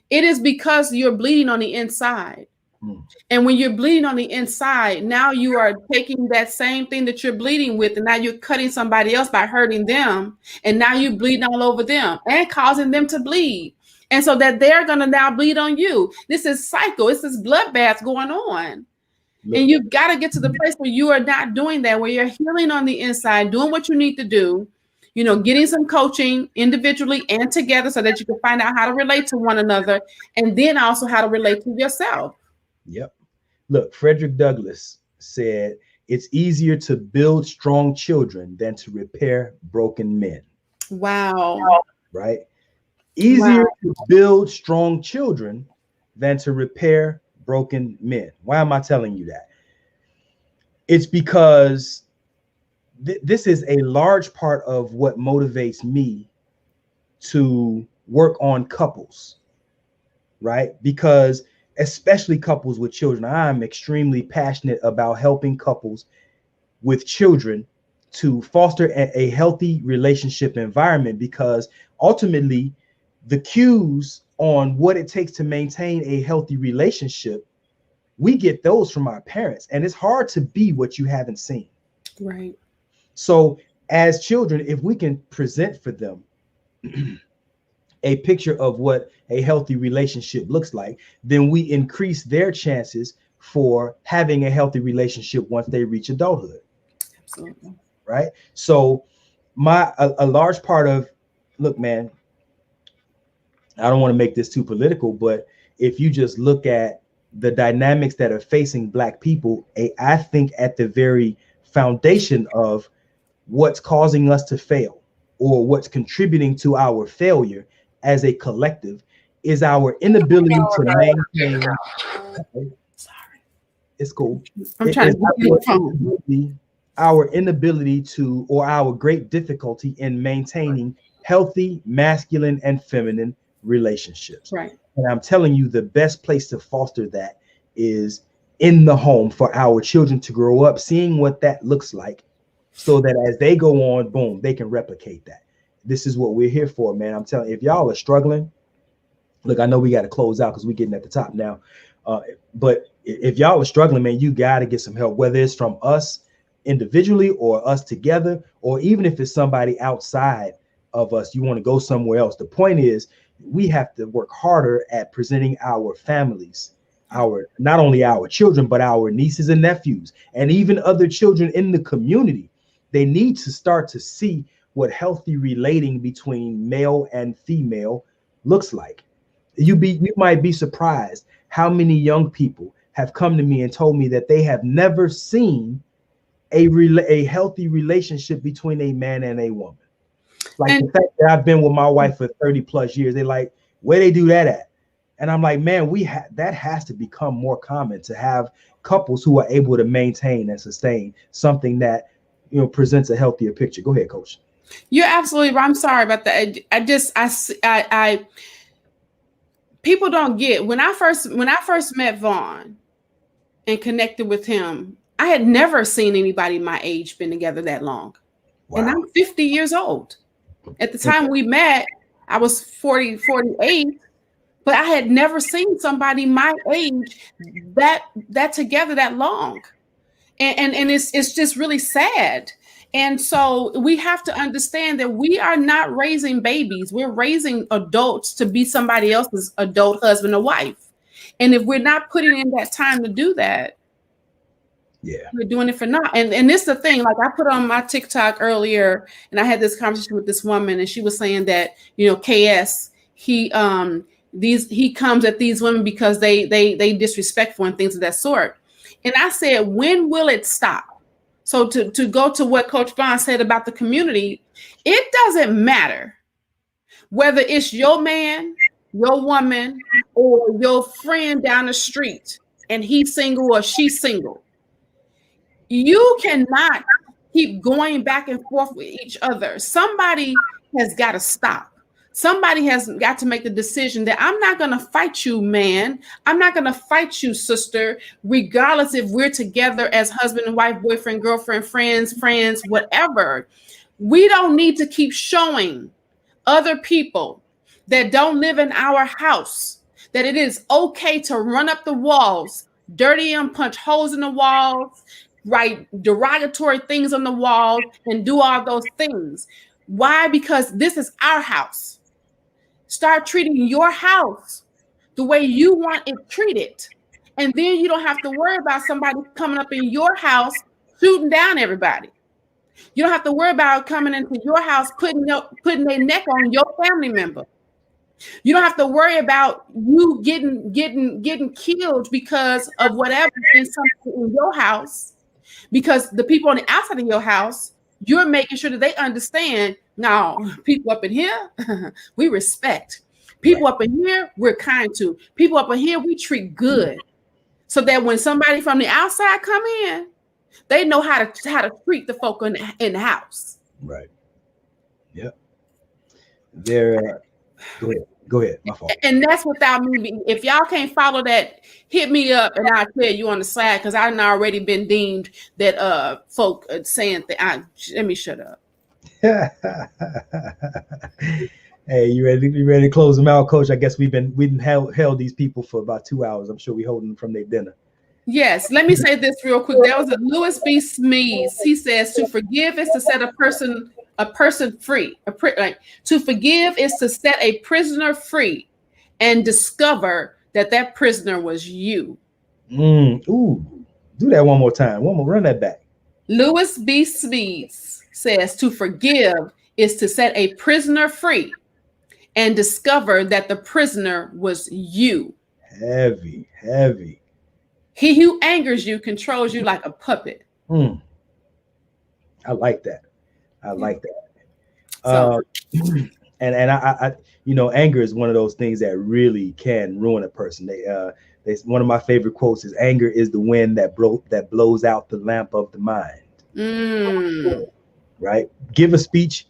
It is because you're bleeding on the inside. And when you're bleeding on the inside, now you are taking that same thing that you're bleeding with, and now you're cutting somebody else by hurting them. And now you're bleeding all over them and causing them to bleed. And so that they're going to now bleed on you. This is cycle. It's this bloodbath going on. And you've got to get to the place where you are not doing that, where you're healing on the inside, doing what you need to do, you know, getting some coaching individually and together so that you can find out how to relate to one another, and then also how to relate to yourself. Yep. Look, Frederick Douglass said, it's easier to build strong children than to repair broken men. Wow. Right? Easier Wow. to build strong children than to repair broken men. Why am I telling you that? It's because this is a large part of what motivates me to work on couples, right? Because especially couples with children, I'm extremely passionate about helping couples with children to foster a healthy relationship environment, because ultimately the cues on what it takes to maintain a healthy relationship, we get those from our parents, and it's hard to be what you haven't seen. Right. So as children, if we can present for them a picture of what a healthy relationship looks like, then we increase their chances for having a healthy relationship once they reach adulthood. Absolutely. Right? So a large part of, look, man, I don't want to make this too political, but if you just look at the dynamics that are facing Black people, I think at the very foundation of what's causing us to fail, or what's contributing to our failure as a collective, is our inability to maintain. Sorry. It's cool. I'm trying to get your phone. Our inability to, or our great difficulty in maintaining healthy masculine and feminine relationships. Right. And I'm telling you, the best place to foster that is in the home, for our children to grow up seeing what that looks like, so that as they go on, boom, they can replicate that. This is what we're here for, man. I'm telling you, if y'all are struggling, look, I know we got to close out because we're getting at the top now. But if y'all are struggling, man, you got to get some help, whether it's from us individually or us together, or even if it's somebody outside of us, you want to go somewhere else. The point is, we have to work harder at presenting our families, not only our children, but our nieces and nephews, and even other children in the community. They need to start to see what healthy relating between male and female looks like. You might be surprised how many young people have come to me and told me that they have never seen a healthy relationship between a man and a woman. Like the fact that I've been with my wife for 30 plus years, they like, where they do that at? And I'm like, man, that has to become more common, to have couples who are able to maintain and sustain something that, presents a healthier picture. Go ahead, Coach. You're absolutely right. I'm sorry about that. I people don't get, when I first met Vaughn and connected with him, I had never seen anybody my age been together that long. Wow. And I'm 50 years old. At the time we met, I was 48, but I had never seen somebody my age that together that long. And it's just really sad. And so we have to understand that we are not raising babies. We're raising adults to be somebody else's adult husband or wife. And if we're not putting in that time to do that, we're doing it for naught. And this is the thing, like I put on my TikTok earlier, and I had this conversation with this woman, and she was saying that, KS, he comes at these women because they disrespectful and things of that sort. And I said, when will it stop? So to go to what Coach Vaughn said about the community, it doesn't matter whether it's your man, your woman, or your friend down the street, and he's single or she's single. You cannot keep going back and forth with each other. Somebody has got to stop. Somebody has got to make the decision that I'm not going to fight you, man. I'm not going to fight you, sister, regardless if we're together as husband and wife, boyfriend, girlfriend, friends, whatever. We don't need to keep showing other people that don't live in our house that it is okay to run up the walls, dirty them, punch holes in the walls, write derogatory things on the wall, and do all those things. Why? Because this is our house. Start treating your house the way you want it treated. And then you don't have to worry about somebody coming up in your house, shooting down everybody. You don't have to worry about coming into your house, putting their neck on your family member. You don't have to worry about you getting killed because of whatever in something in your house, because the people on the outside of your house, you're making sure that they understand. Now, people up in here, we respect. People Right. up in here, we're kind to. People up in here, we treat good. So that when somebody from the outside come in, they know how to treat the folk in the house. Right. Yep. There. Go ahead. My fault. And that's without me being, if y'all can't follow that, hit me up and I'll tell you on the side, because I've already been deemed that folk saying that. Let me shut up. Hey, you ready? You ready to close them out, Coach? I guess we didn't held these people for about 2 hours. I'm sure we holding them from their dinner. Yes, let me say this real quick. There was a Lewis B. Smees. He says to forgive is to set a person free. To forgive is to set a prisoner free and discover that prisoner was you. Ooh, do that one more time. Run that back. Lewis B. Smees says to forgive is to set a prisoner free and discover that the prisoner was you. Heavy. He who angers you controls you like a puppet. I like that. So, and I anger is one of those things that really can ruin a person. One of my favorite quotes is, "Anger is the wind that blows out the lamp of the mind." Right? Give a speech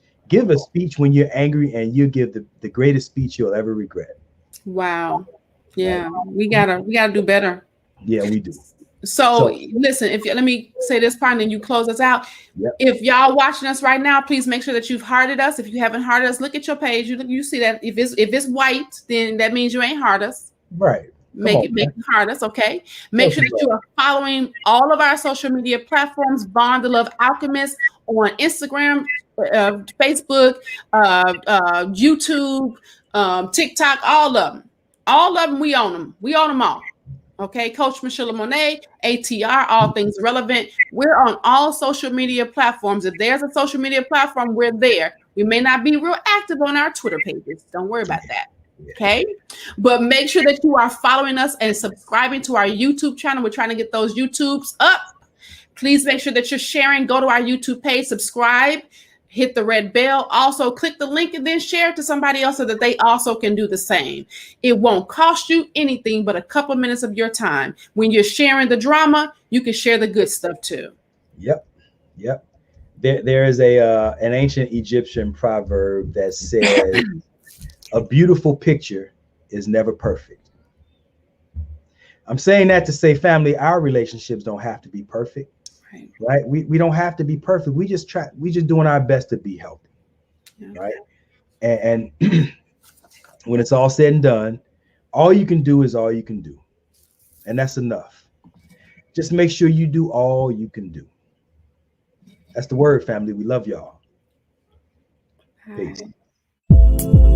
when you're angry, and you give the greatest speech you'll ever regret. Wow. Yeah, right. we gotta do better. Yeah, we do. So listen, let me say this part and then you close us out. Yep. If y'all watching us right now, please make sure that you've hearted us. If you haven't hearted us, look at your page. You see that if it's white, then that means you ain't heard us. Right. Make it heart us, okay? Make sure that you are following all of our social media platforms. Bond the Love Alchemist on Instagram, Facebook, YouTube, TikTok, all of them. All of them, we own them. We own them all. Okay, Coach Michelle Monet, ATR, All Things Relevant. We're on all social media platforms. If there's a social media platform, we're there. We may not be real active on our Twitter pages. Don't worry about that. Okay, but make sure that you are following us and subscribing to our YouTube channel. We're trying to get those YouTubes up. Please make sure that you're sharing. Go to our YouTube page, subscribe, hit the red bell. Also, click the link and then share it to somebody else so that they also can do the same. It won't cost you anything but a couple minutes of your time. When you're sharing the drama, you can share the good stuff too. Yep. There is an ancient Egyptian proverb that says, "A beautiful picture is never perfect." I'm saying that to say, family, our relationships don't have to be perfect. Right? We don't have to be perfect. We just doing our best to be healthy. Yeah. Right. And when it's all said and done, all you can do is all you can do. And that's enough. Just make sure you do all you can do. That's the word, family. We love y'all. Peace.